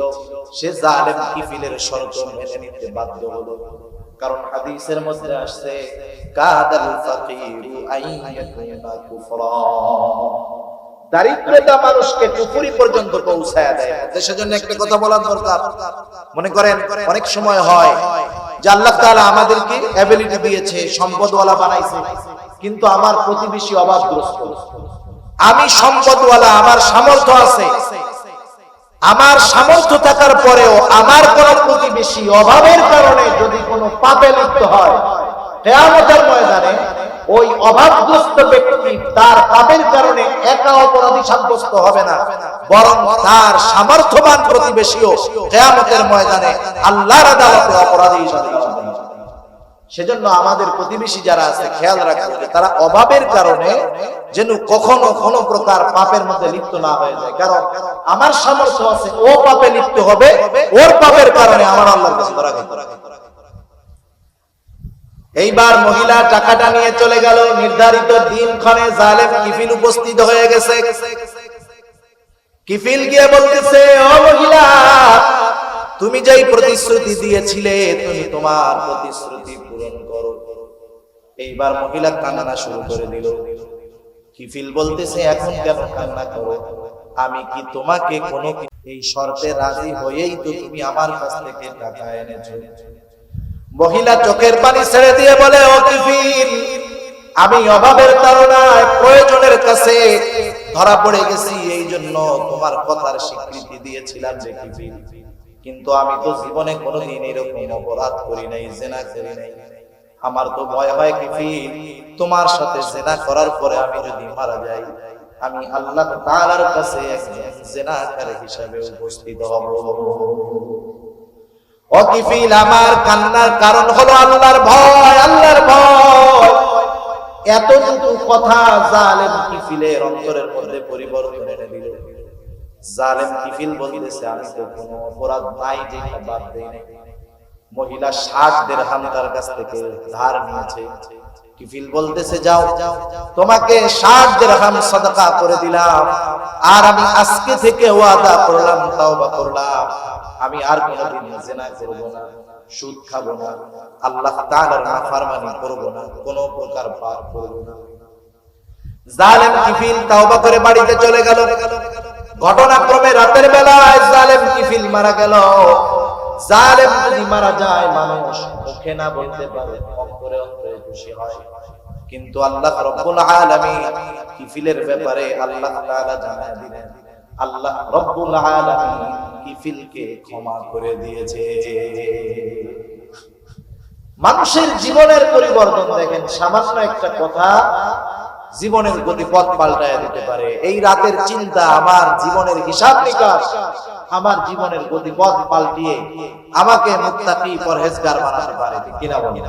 সে জালেম কিফিলের শর্ত মেনে নিতে বাধ্য হলো। কারণ হাদিসের মধ্যে আসছে, কাদাল ফাকিরু আইয়াকুনা কুফরা, দারিদ্রতা মানুষকে কুফরি পর্যন্ত পৌঁছায় দেয়। সেজন্য একটা কথা বলার দরকার। মনে করেন অনেক সময় হয় যে আল্লাহ তাআলা আমাদেরকে এবিলিটি দিয়েছে, সম্পদওয়ালা বানাইছে, কিন্তু আমার প্রতিবেশী অভাবগ্রস্ত। আমি সম্পদওয়ালা, আমার সামর্থ্য আছে, আমার সামর্থ্য থাকার পরেও আমার কোন প্রতিবেশী অভাবের কারণে যদি কোনো পাপে লিপ্ত হয়, কিয়ামতের ময়দানে ওই অভাবগ্রস্ত ব্যক্তি তার পাপের কারণে একা অপরাধী সাব্যস্ত হবে না, বরং তার সামর্থ্যবান প্রতিবেশীও কিয়ামতের ময়দানে আল্লাহর আদালতে অপরাধী হিসেবে। সেজন্য আমাদের প্রতিবেশী যারা আছে খেয়াল রাখতে হবে তারা অভাবের কারণে যেন কখনো কোনো প্রকার পাপের মধ্যে লিপ্ত না হয়ে যায়। কারণ আমার সামর্থ্য আছে, ও পাপে লিপ্ত হবে, ওর পাপের কারণে আমার আল্লাহর কাছে ধরা খাইতে হবে। এইবার মহিলা টাকাটা নিয়ে চলে গেল। নির্ধারিত দিনক্ষণে জালেম কিফিল উপস্থিত হয়ে গেছে। কিফিল গিয়ে বলতেছে, ও মহিলা, তুমি যেই প্রতিশ্রুতি দিয়েছিলে তুমি তোমার প্রতিশ্রুতি পূরণ করো। এইবার মহিলা কান্না শুরু করে দিল। কিফিল বলতেছে, এখন কেন কান্না করো? আমি কি তোমাকে কোনো এই শর্তে রাজি হয়েই তো তুমি আমার কাছ থেকে টাকা এনেছো? মহিলা চোখের পানি ছেড়ে দিয়ে বলে, ও কিফিল, আমি অভাবের তাড়নায় প্রয়োজনের কাছে ধরা পড়ে গেছি, এই জন্য তোমার কথার স্বীকৃতি দিয়েছিলাম যে কিফিল, কিন্তু আমি তো জীবনে কোনোদিন এরকম অপরাধ করি নাই, জেনা করি নাই। আমার তো ভয় হয় কিফিল, তোমার সাথে জেনা করার পরে আমি যদি মারা যাই, আমি আল্লাহ তাআলার কাছে একজন জেনাকারী হিসেবে উপস্থিত হব। ও কিফিল, আমার কান্নার কারণ হলো আল্লাহর ভয়, আল্লাহর ভয়। এতটুকু কথা জালেম কিফিলের অন্তরের মধ্যে পরিবর্তন এনে দিল। জালেম কিফিল বলতেছে, আমি তো কোনো অপরাধ নাই যে বাদ দেই নাই। মহিলা 60 দিরহাম তার কাছ থেকে ধার নিয়েছে। কিফিল বলতেছে, যাও, তোমাকে 60 দিরহাম সাদাকা করে দিলাম, আর আমি আজকে থেকে ওয়াদা করলাম, তাওবা করলাম, আমি আর কোনোদিন জিনা করব না, সুদ খাবো না, আল্লাহ তাআলার নাফরমানি করব না, কোনো প্রকার পাপ করব না। জালেম কিফিল তাওবা করে বাড়িতে চলে গেল। ঘটনাক্রমে রাতের বেলায় জালেম কিফিল মারা গেল। জালেম যদি মারা যায়, মানুষ মুখে না বলতে পারে, অন্তরে অন্তরে খুশি হয়, কিন্তু আল্লাহ রাব্বুল আলামিন কিফিলের ব্যাপারে আল্লাহ তাআলা জানায় দিলেন, আল্লাহ রাব্বুল আলামিন কিফিলকে ক্ষমা করে দিয়েছে। মানুষের জীবনের পরিবর্তন দেখেন, সামান্য একটা কথা জীবনের গতিপথ পাল্টায় দিতে পারে। এই রাতের চিন্তা আমার জীবনের হিসাব নিকাশ, আমার জীবনের গতিপথ পাল্টিয়ে আমাকে মুত্তাকি পরহেজগার বানাতে পারে, কিনা বলেন?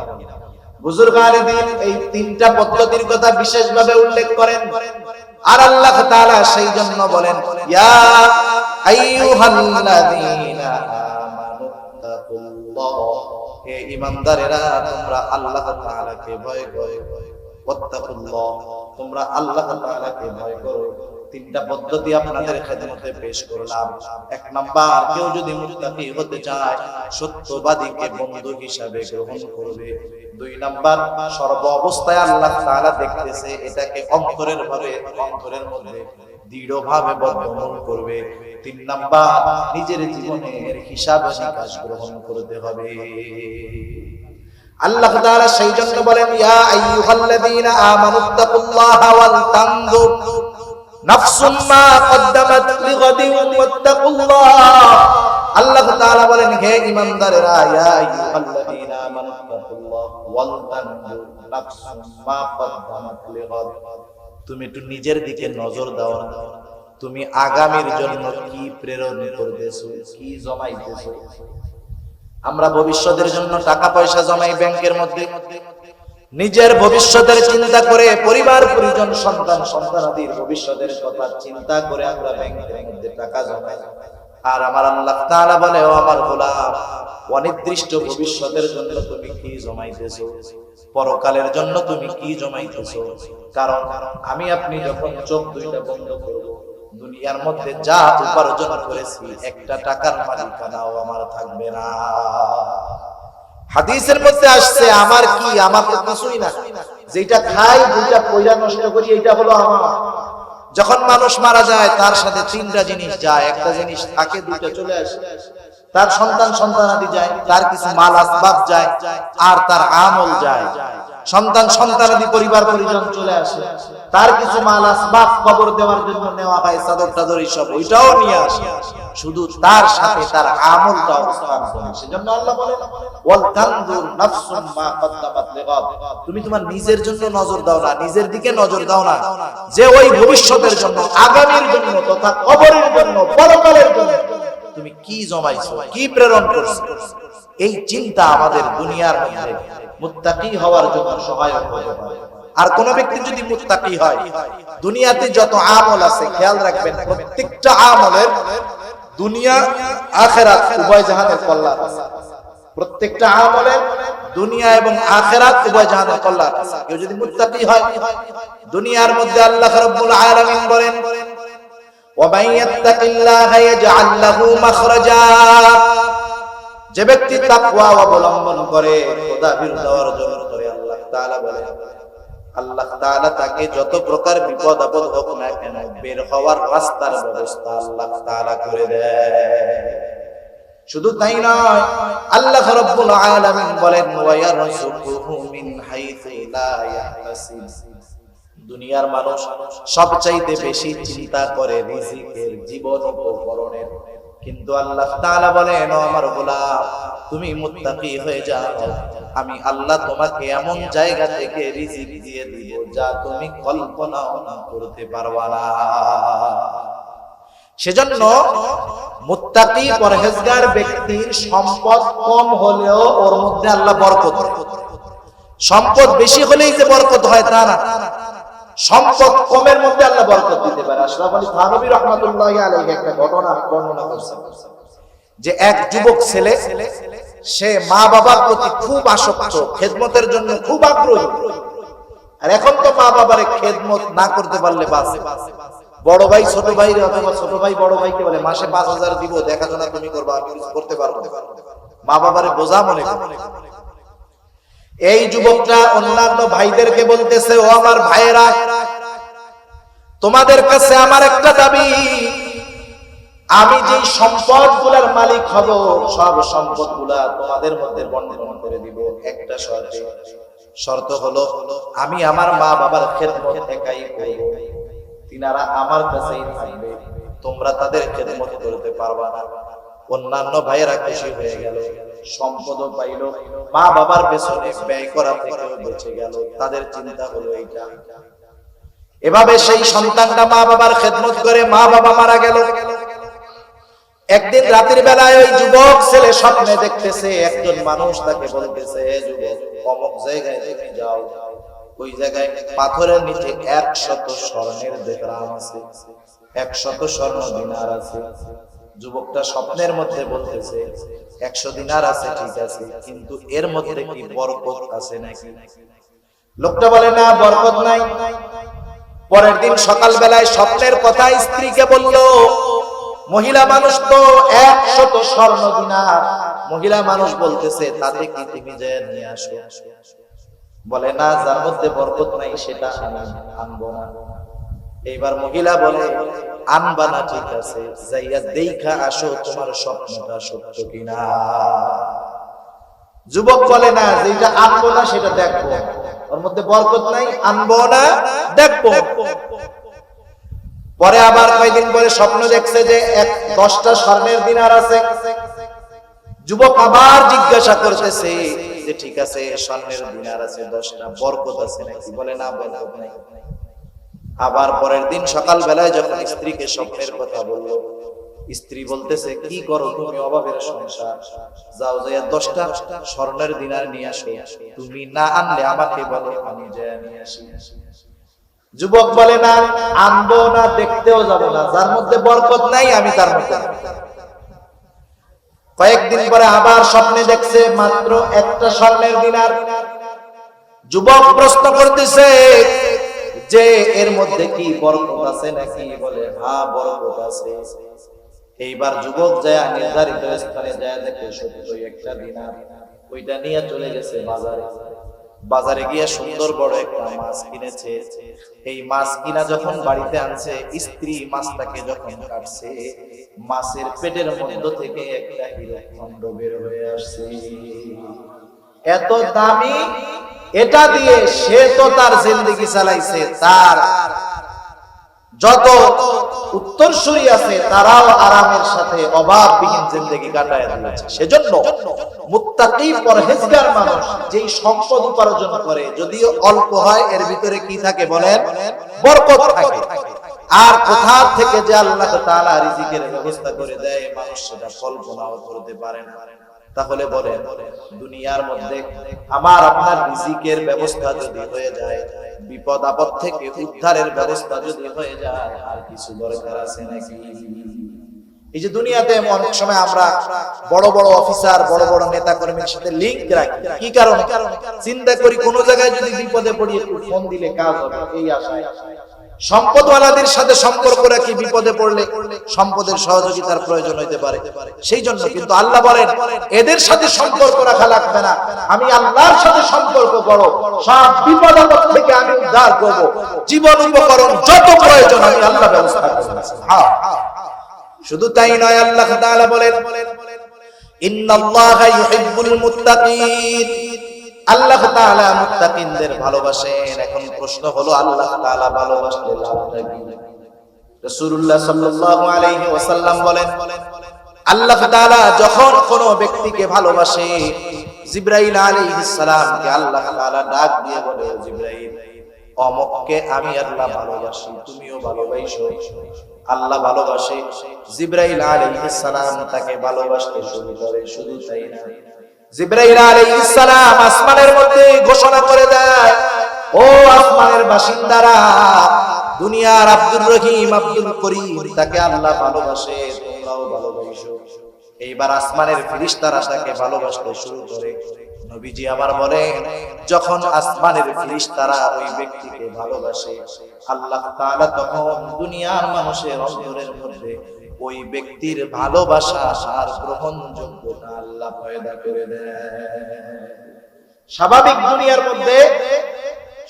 বুজুর্গানে দিন এই তিনটা পদ্ধতির কথা বিশেষভাবে উল্লেখ করেন, আর আল্লাহ তাআলা সেই জন্য বলেন, ইয়া আইয়ুহাল্লাযীনা আমানুত্তাকুল্লাহ, হে ঈমানদারেরা, তোমরা আল্লাহ তাআলাকে ভয় করো। ওয়াত্তাকুল্লাহ, তোমরা আল্লাহ তাআলাকে ভয় করো। তিনটা পদ্ধতি আপনাদের খেদমতে পেশ করলাম। এক নাম্বার, কেউ যদি মুত্তাকি হতে চায়, সত্যবাদীকে বন্ধু হিসাবে গ্রহণ করবে। দুই নাম্বার, সর্ব অবস্থায় আল্লাহ তাআলা দেখতেছে, এটাকে অন্তরের মধ্যে দৃঢ়ভাবে বদ্ধমূল করবে। তিন নাম্বার, নিজের জীবনের হিসাব নিকাশ গ্রহণ করতে হবে। আল্লাহ তাআলা সেই জন্য বলেন, ইয়া আইয়ুহাল্লাযীনা আমানুত্তাকুল্লাহা ওয়াল তানজুর নাফসুম মা কদ্দামাত লিগাদিন ওয়াত্তাকুল্লাহ। আল্লাহ তাআলা বলেন, হে ঈমানদারেরা, ইয়া আইয়ুহাল্লাযীনা আমানুত্তাকুল্লাহ ওয়াল তানজুর নাফসুম মা কদ্দামাত লিগাদ। তুমি একটু নিজের দিকে নজর দাও না, তুমি আগামীর জন্য কি প্রেরণ করতেছো, কি জমাইতেছো। আমরা ভবিষ্যতের জন্য টাকা পয়সা জমাই ব্যাংকের মধ্যে, নিজের ভবিষ্যতের চিন্তা করে, পরিবার পরিজন সন্তান সন্তানাদির ভবিষ্যতের কথা চিন্তা করে আমরা ব্যাংকের মধ্যে টাকা জমাই। আর আমার আল্লাহ তাআলা বলে, ও আমার গোলাম, অনির্দিষ্ট ভবিষ্যতের জন্য তুমি কি জমাইতেছো, পরকালের জন্য তুমি কি জমাইতেছো। কারণ আমি আপনি যখন চোখ দুইটা বন্ধ করব, দুনিয়ার মধ্যে যা উপার্জন করেছি একটা টাকার মালিকানাও আমার থাকবে না। হাদিসের মধ্যে আসছে, আমার কি, আমার তো কিছুই না, যেটা খাই দুইটা পয়সা নষ্ট করি, এটা হলো আমার। যখন মানুষ মারা যায়, তার সাথে তিনটা জিনিস যায়, একটা জিনিস থাকে, দুইটা চলে আসে। তার সন্তান সন্তানাদি যায়, তার কিছু মাল আসবাব যায়, আর তার আমল যায়। সন্তান সন্তানাদি পরিবার পরিজন চলে আসে, তার কিছু মাল আসবাব কবর দেওয়ার জন্য নেওয়া হয়, চাদর টাদর সব, ওইটাও নিয়ে আসে। শুধু তার সাথে তার আমলটা অবস্থান করে। সেজন্য আল্লাহ বলেন, ওয়াল তানজুর নাফসুম মা কদ্দামাত লিগাদ। তুমি তোমার নিজের জন্য নজর দাও না, নিজের দিকে নজর দাও না, যে ওই ভবিষ্যতের জন্য, আগামীর জন্য, তথা কবরের জন্য, পরকালের জন্য তুমি কি জমাইছো, কি প্রেরণ করছো। এই চিন্তা আমাদের দুনিয়ার মধ্যে মুত্তাকি হওয়ার জন্য সহায়ক হতে পারে। আর কোন ব্যক্তি যদি মুত্তাকি হয়, দুনিয়াতে যত আমল আছে খেয়াল রাখবেন, প্রত্যেকটা আমলের দুনিয়া আখিরাত উভয় জাহানের কল্যাণ আছে। প্রত্যেকটা আমলের দুনিয়া এবং আখিরাত উভয় জাহানের কল্যাণ আছে। কেউ যদি মুত্তাকি হয়, দুনিয়ার মধ্যে আল্লাহ রাব্বুল আলামিন বলেন, ওয়া মান ইয়াত্তাকিল্লাহা ইয়াজআল লাহু মাখরাজা, যে ব্যক্তি তাকওয়া অবলম্বন করে, খোদা বিরুদ্ধ অর্জন করে, আল্লাহ তাআলা বলেন, আল্লাহ তাআলা তাকে যত প্রকার বিপদ আপদ হোক না কেন বের হওয়ার রাস্তার ব্যবস্থা আল্লাহ তাআলা করে দেয়। শুধু তাই নয়, আল্লাহ রাব্বুল আলামিন বলেন, ওয়া ইয়ারযুকুহু মিন হাইসু লা ইয়াহতাসিব। দুনিয়ার মানুষ সবচাইতে বেশি চিন্তা করে রিজিকের, জীবন উপকরণের, কিন্তু আল্লাহ তাআলা বলেন, ও আমার গোলাম, তুমি মুত্তাকি হয়ে যাও, আমি আল্লাহ তোমাকে এমন জায়গা থেকে রিজিক দিয়ে দিব যা তুমি কল্পনাও করতে পারবা না। সেজন্য মুত্তাকি পরহেজগার ব্যক্তির সম্পদ কম হলেও ওর মধ্যে আল্লাহ বরকত দেয়। সম্পদ বেশি হলেই যে বরকত হয় তা না, সম্পদ কমের মধ্যে আল্লাহ বরকত দিতে পারে। আশরাফ আলী থানভী রাহমাতুল্লাহি আলাইহি একটা ঘটনা বর্ণনা করেছেন যে এক যুবক ছেলে, সে মা বাবার প্রতি খুব আসক্ত, খেদমতের জন্য খুব আগ্রহী। আর এখন তো মা বাবার খেদমত না করতে পারলে বাঁচে। বড় ভাই ছোট ভাই, অথবা ছোট ভাই বড় ভাইকে বলে মাসে 5,000 দিব, দেখাশোনা তুমি করবা, আমি কিছু করতে পারবো না। মা বাবারে বোঝা মনে করে। এই যুবকটা অন্যান্য ভাইদেরকে বলতেছে, ও আমার ভাইয়েরা, তোমাদের কাছে আমার একটা দাবি, আমি যে সম্পদ গুলার মালিক হব, সব সম্পদ গুলা তোমাদের মধ্যে বন্টন করে দিব, একটা শর্তে। শর্ত হলো আমি আমার মা বাবার খেদমত একাই করব, তিনারা আমার কাছেই থাকবে, তোমরা তাদের খেদমত করতে পারবা না। অন্যান্য ভাইয়েরা খুশি হয়ে গেল, সম্পদও পাইল, মা বাবার পেছনে ব্যয় করা থেকেও বেঁচে গেল। তাদের চিন্তা হলো এইটা। এভাবে সেই সন্তানটা মা বাবার খেদমত করে, মা বাবা মারা গেল। একদিন রাতের বেলায় ওই যুবক ছেলে স্বপ্নে দেখতেছে, একজন মানুষ তাকে বলতেছে, যুবক, অমুক জায়গায় তুমি যাও, ওই জায়গায় পাথরের নিচে 100 স্বর্ণের দেহরাম আছে, 100 স্বর্ণ দিনার আছে। যুবকটা স্বপ্নের মধ্যে বলতেছে, 100 দিনার আছে ঠিক আছে, কিন্তু এর মধ্যে কি বরকত আছে নাকি? লোকটা বলে, না, বরকত নাই। পরের দিন সকাল বেলায় স্বপ্নের কথা স্ত্রীকে বলল। মহিলা মানুষ তো 100 স্বর্ণ দিনার, মহিলা মানুষ বলতেছে, তাতে কি তুমি যায় নিয়ে আসো? বলে, না, যার মধ্যে বরকত নাই সেটা আমি আনবো না। এইবার মহিলা বলে, আনবা না ঠিক আছে, যাইয়া দেখা আসো তোমার স্বপ্নটা সত্য কিনা। যুবক বলে, না, যেটা আনবো না সেটা দেখবো, ওর মধ্যে বরকত নাই, আনবো না, দেখবো। পরে আবার কয়েকদিন পরে স্বপ্ন দেখছে যে 10টা স্বর্ণের দিনার আছে। যুবক আবার জিজ্ঞাসা করতেছে যে ঠিক আছে, স্বর্ণের দিনার আছে 10টা, বরকত আছে নাকি? বলে, না, বরকত নাই। আবার পরের দিন সকাল বেলায় যখন স্ত্রীকে স্বপ্নের কথা বলল, স্ত্রী বলতেছে, কি করো তুমি, অভাবের সংসার, যাও যাইয়া 10টা স্বর্ণের দিনার নিয়ে আসো, তুমি না আনলে আমাকে বলো, আমি যাই নিয়ে আসি। যুবক বলে, না, আনবো না, দেখতেও যাব না, যার মধ্যে বরকত নাই আমি তার মধ্যে। কয়েকদিন পরে আবার স্বপ্নে দেখছে মাত্র 1টা স্বর্ণের দিনার। যুবক প্রশ্ন করতেছে যে এর মধ্যে কি বরকত আছে নাকি? বলে, হ্যাঁ, বরকত আছে। এইবার যুবক যায় নির্ধারিত স্থানে যায়, দেখে সত্যই 1টা দিনার। ওইটা নিয়ে চলে গেছে বাজারে। বাজারে গিয়ে সুন্দর বড় একটা মাছ কিনেছে। এই মাছ কিনা যখন বাড়িতে আনছে, স্ত্রী মাছটাকে যখন কাটছে, মাছের পেটের মধ্য থেকে একটা হীরকখণ্ড বের হয়ে আসছে। এত দামি, এটা দিয়ে সে তো তার জিন্দেগি চালাইছে, তার যত উত্তরসূরি আছে তারাও আরামের সাথে অভাববিহীন জিন্দেগি কাটায় দিয়েছে। সেজন্য মুত্তাকি পরহেজগার মানুষ যেই সম্পদ উপার্জন করে, যদিও অল্প হয়, এর ভিতরে কি থাকে বলেন? বরকত থাকে। আর কোথা থেকে যে আল্লাহ তাআলা রিজিকের ব্যবস্থা করে দেয়, মানুষ সেটা কল্পনাও করতে পারে না। তাহলে বলেন দুনিয়ার মধ্যে আমার আপনার রিজিকের ব্যবস্থা যদি হয়ে যায়, বিপদ আপদ থেকে উদ্ধারের ব্যবস্থা যদি হয়ে যায়, আর কিছু দরকার আছে নাকি? এই যে দুনিয়াতে অনেক সময় আমরা বড় বড় অফিসার, বড় বড় নেতা কর্মীর সাথে লিংক রাখি, কি কারণে? চিন্তা করি কোন জায়গায় যদি বিপদে পড়ি একটু ফোন দিলে কাজ হবে, এই আশায়। সম্পদওয়ালাদের সাথে সম্পর্ক রাখি, বিপদে পড়লে সম্পদের সহযোগিতার প্রয়োজন হইতে পারে, সেই জন্য। কিন্তু আল্লাহ বলেন এদের সাথে সম্পর্ক রাখা লাগবে না, আমি আল্লাহর সাথে সম্পর্ক করো, সব বিপদ আপদ থেকে আমি উদ্ধার করব, জীবন উপকরণ যত প্রয়োজন আমি আল্লাহ ব্যবস্থা করব। হ্যাঁ, শুধু তাই নয়, আল্লাহ তাআলা বলেন ইন্নাল্লাহা ইউহিব্বুল মুত্তাকিন, আল্লাহ তাআলা মুত্তাকিনদের ভালোবাসেন। এখন প্রশ্ন হলো আল্লাহ তাআলা ভালোবাসলে লাভটা কি? রাসূলুল্লাহ সাল্লাল্লাহু আলাইহি ওয়াসাল্লাম বলেন আল্লাহ তাআলা যখন কোন ব্যক্তিকে ভালোবাসে, জিবরাইল আলাইহিস সালামকে আল্লাহ তাআলা ডাক দিয়ে বলে, জিবরাইল অমুককে আমি আল্লাহ ভালোবাসি, তুমিও ভালোবাসো। আল্লাহ ভালোবাসে, জিবরাইল আলাইহিস সালাম তাকে ভালোবাসতে শুরু করে। শুধু তাই না, জিবরাইল আলাইহিস সালাম আসমানের মধ্যে ঘোষণা করে দেয়, ও আসমানের বাসিন্দারা, দুনিয়ার আব্দুর রহিম, আব্দুল করিম তাকে আল্লাহ ভালোবাসে, তোমরাও ভালোবাসো। এইবার আসমানের ফেরেশতারা তাকে ভালোবাসতে শুরু করে। নবীজি আমার বলেন যখন আসমানের ফেরেশতারা ওই ব্যক্তিকে ভালোবাসে, আল্লাহ তাআলা তখন দুনিয়ার মানুষের অন্তরের মধ্যে ওই ব্যক্তির ভালোবাসা আর গ্রহণযোগ্যতা আল্লাহ পয়দা করে দেয়। স্বাভাবিক দুনিয়ার মধ্যে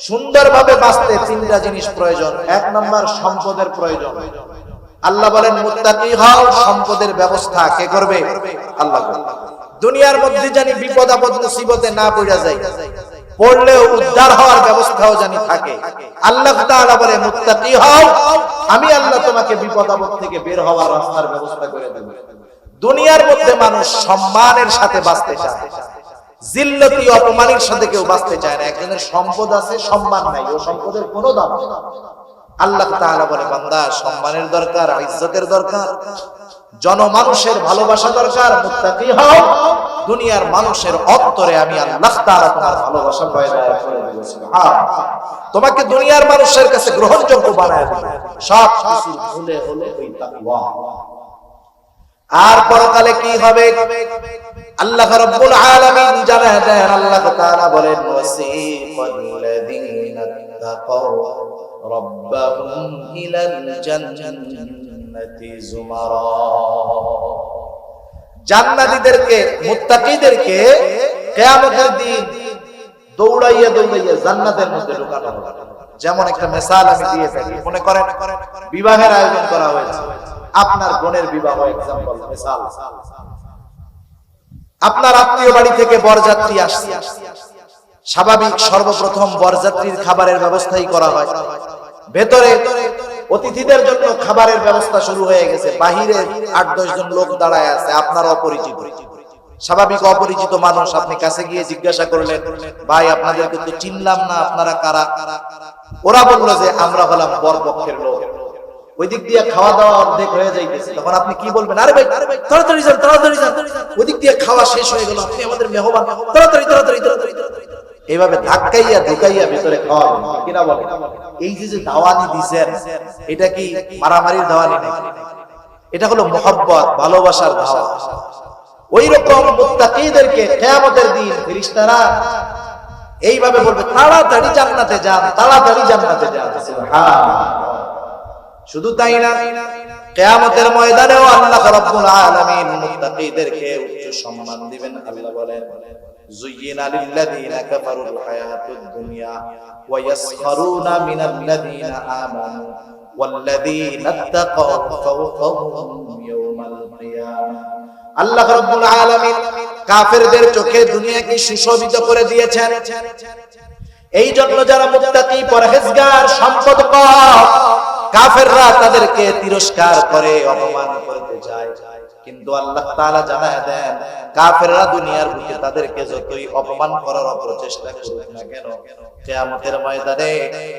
সুন্দরভাবে বাঁচতে তিনটা জিনিস প্রয়োজন। এক নাম্বার সম্পদের প্রয়োজন। আল্লাহ বলেন মুত্তাকি হও, সম্পদের ব্যবস্থা কে করবে? আল্লাহ করবে। দুনিয়ার মধ্যে জানি বিপদ আপদ মুসিবতে না পড়া যায়, পড়লেও উদ্ধার হওয়ার ব্যবস্থাও জানি থাকে। আল্লাহ তাআলা বলে মুত্তাকি হও, আমি আল্লাহ তোমাকে বিপদ আপদ থেকে বের হওয়ার রাস্তার ব্যবস্থা করে দেব। দুনিয়ার মধ্যে মানুষ সম্মানের সাথে বাঁচতে চায়, জিল্লতি অপমানের সাথে কেউ বাঁচতে চায় না। একজনের সম্পদ আছে, সম্মান নাই, ও সম্পদের কোনো দাম নেই। আল্লাহ তাআলা বলে বান্দা সম্মানের দরকার, ইজ্জতের দরকার, জনমানুষের ভালোবাসা দরকার, মুত্তাকি হও, দুনিয়ার মানুষের অন্তরে আমি আল্লাহ তাআলা তোমার ভালোবাসা পয়দা করে দেব। সুবহানাল্লাহ, তোমাকে দুনিয়ার মানুষের কাছে গ্রহণযোগ্য বানায় দেব। সব কিছু ভুলে হলো ওই তাকওয়া। আর পরকালে কি হবে আল্লাহ রাব্বুল আলামিন জানায় দেন। আল্লাহ তাআলা বলেন ওয়াসিফাল্লাযীনা তাকাউ রাব্বাহুম ইলাল জান্নাতি যুমারা, জান্নাতীদেরকে, মুত্তাকিদেরকে কিয়ামতের দিন দৌড়াইয়া দৌড়াইয়া জান্নাতের মধ্যে ঢোকানো হবে। যেমন একটা মিসাল আমি দিয়ে থাকি, মনে করেন বিবাহের আয়োজন করা হয়েছে, আপনার বোনের বিবাহ, एग्जांपल মিসাল, আপনার আত্মীয় বাড়ি থেকে বরযাত্রী আসছে। স্বাভাবিক সর্বপ্রথম বরযাত্রীর খাবারের ব্যবস্থাই করা হয়। ভেতরে অতিথিদের জন্য খাবারের ব্যবস্থা শুরু হয়ে গেছে। বাহিরে 8-10 জন লোক দাঁড়ায় আছে, আপনার অপরিচিত। স্বাভাবিক অপরিচিত মানুষ, আপনি কাছে গিয়ে জিজ্ঞাসা করলেন, ভাই আপনাদেরকে তো চিনলাম না, আপনারা কারা? ওরা বলল যে আমরা হলাম বরপক্ষের লোক। ওই দিক দিয়ে খাওয়া দাওয়া অর্ধেক হয়ে যাইতেছে, তখন আপনি কি বলবেন? আরে ভাই তাড়াতাড়ি যান, তাড়াতাড়ি যান, ওই দিক দিয়ে খাওয়া শেষ হয়ে গেল, আপনি আমাদের মেহমান, তাড়াতাড়ি তাড়াতাড়ি তাড়াতাড়ি। এইভাবে ধাক্কাইয়া ঢুকাইয়া ভিতরে খাওয়া কিনা বলে। এই যে দাওয়ানি দিছেন, এটা কি মারামারির দাওয়ানি নাকি? এটা হলো মুহাব্বত, ভালোবাসার দাওয়া। ওই রকম মুত্তাকিদেরকে কিয়ামতের দিন ফেরেশতারা এইভাবে বলবে, তাড়াতাড়ি জান্নাতে যান, তাড়াতাড়ি জান্নাতে যান। সুবহানাল্লাহ। শুধু তাই না, কিয়ামতের ময়দানেও আল্লাহ রাব্বুল আলামিন মুত্তাকিদেরকে উচ্চ সম্মান দিবেন। আল্লাহ বলেন যুয়িনা লিল্লাযীনা কাফারুল হায়াতুদ দুনিয়া ওয়া ইয়াসখারুনা মিনাল্লাযীনা আমানু ওয়াল্লাযীনা ইত্তাকাউ ফাওকাহুম ইয়াওমাল কিয়ামাহ। আল্লাহ রাব্বুল আলামিন কাফেরদের চোখে দুনিয়াকে সুশোভিত করে দিয়েছেন। এই জন্য যারা মুত্তাকি, পরহেজগার, সম্পদকর, কাফেররা তাদেরকে তিরস্কার করে, অপমান করতে চায়। কিন্তু আল্লাহ তাআলা জানায় দেন, কাফেররা দুনিয়ার বুকে তাদেরকে যতই অপমান করার প্রচেষ্টা করুক না কেন, কিয়ামতের ময়দানে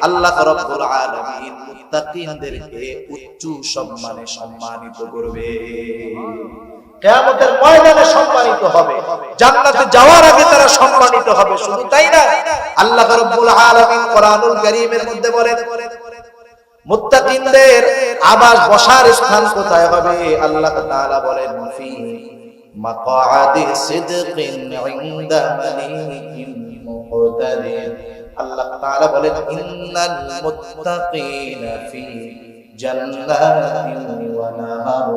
আল্লাহ রাব্বুল আলামিন মুত্তাকিনদেরকে উচ্চ সম্মানে সম্মানিত করবে। কিয়ামতের ময়দানে সম্মানিত হবে, জান্নাতে যাওয়ার আগে তারা সম্মানিত হবে। শুধু তাই না, আল্লাহ রাব্বুল আলামিন কোরআনুল কারীমের মধ্যে বলেন মুত্তাকিনদের আবাস বসার স্থান কোথায় হবে? আল্লাহ তাআলা বলেন ফি মাকআদি সিদকিন ইনদা মালিকিন মুকতাদির। আল্লাহ তাআলা বলেন ইন্নাল মুত্তাকিনা ফি জান্নাতিন ওয়া নাহার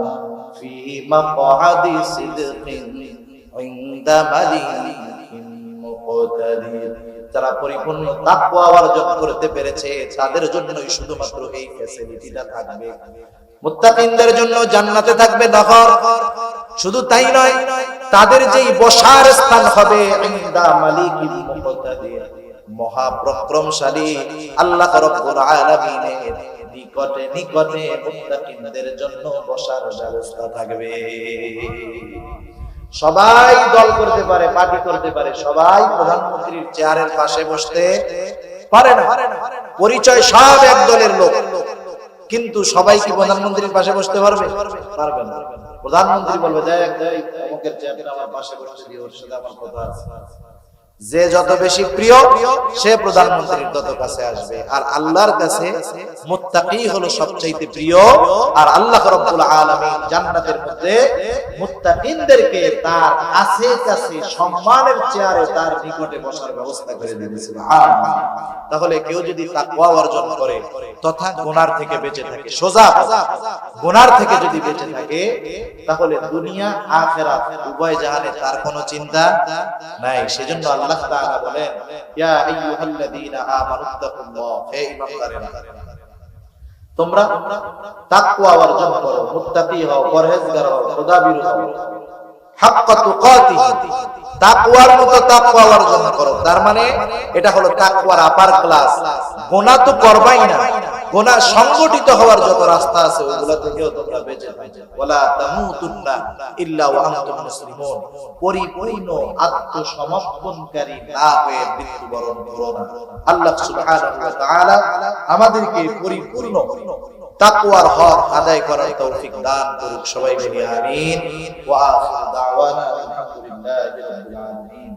ফি মাকআদি সিদকিন ইনদা মালিকিন মুকতাদির। যারা পরিপূর্ণ তাকওয়া অর্জন করতে পেরেছে তাদের জন্যই শুধুমাত্র এই ফ্যাসিলিটিটা থাকবে। মুত্তাকিনদের জন্য জান্নাতে থাকবে নহর। শুধু তাই নয়, তাদের যেই বসার স্থান হবে ইনদা মালিকিল মুকতাদির, মহাপরাক্রমশালী আল্লাহ রাব্বুল আলামিনের নিকটে নিকটে মুত্তাকিনদের জন্য বসার ব্যবস্থা থাকবে। সবাই দল করতে পারে, পার্টি করতে পারে, সবাই প্রধানমন্ত্রীর চেয়ারের পাশে বসতে পারে না। পরিচয় সব এক দলের লোক, কিন্তু সবাই কি প্রধানমন্ত্রীর পাশে বসতে পারবে? পারবে না। প্রধানমন্ত্রী বলবে দেখ অমুকের চেয়ারটা আমার পাশে বসতে দিও, ওর সাথে আমার কথা আছে। যে যত বেশি প্রিয় সে প্রধানমন্ত্রীর তত কাছে আসবে। আর আল্লাহর কাছে মুত্তাকি হলো সবচাইতে প্রিয়। আর আল্লাহ রাব্বুল আলামিন জান্নাতের মধ্যে মুত্তাকিনদেরকে তার কাছে কাছে সম্মানের চেয়ারে তার নিকটে বসার ব্যবস্থা করে দিয়েছেন। সুবহানাল্লাহ। তাহলে কেউ যদি তাকওয়া অর্জন করে তথা গুনার থেকে বেঁচে থাকে, সোজা গুনার থেকে যদি বেঁচে থাকে, তাহলে দুনিয়া আখিরাত উভয় জাহানে তার কোনো চিন্তা নাই। সেজন্য আল্লাহ তাআলা বলেন ইয়া আইয়ুহাল্লাযীনা আমানুত্তাকুল্লাহ, হে ঈমানদারেরা তোমরা তাকওয়া অর্জন করো, মুত্তাকি হও, পরহেজগার হও, খোদাবিরু হও, হাক্কা তুকাতিহি, তাকওয়ার মতো তাকওয়া অর্জন করো। তার মানে এটা হলো তাকওয়ার আপার ক্লাস। গুনাহ তো করবাই না, গুনাহ সংগঠিত হওয়ার যত রাস্তা আছে ওগুলা থেকেও তোমরা বেঁচে থাকো। ওয়ালা তামুতুন্না ইল্লা ওয়া আনতুম মুসলিমুন, পরিপূর্ণ আত্মসমর্পণকারী না হয়ে মৃত্যুবরণ করো না। আল্লাহ সুবহানাহু ওয়া তাআলা আমাদেরকে পরিপূর্ণ তাকওয়ার হক আদায় করার তৌফিক দান করুক। সবাই বলি আমিন। ওয়া আখিরু দাওয়ানা আলহামদুলিল্লাহি রাব্বিল আলামিন।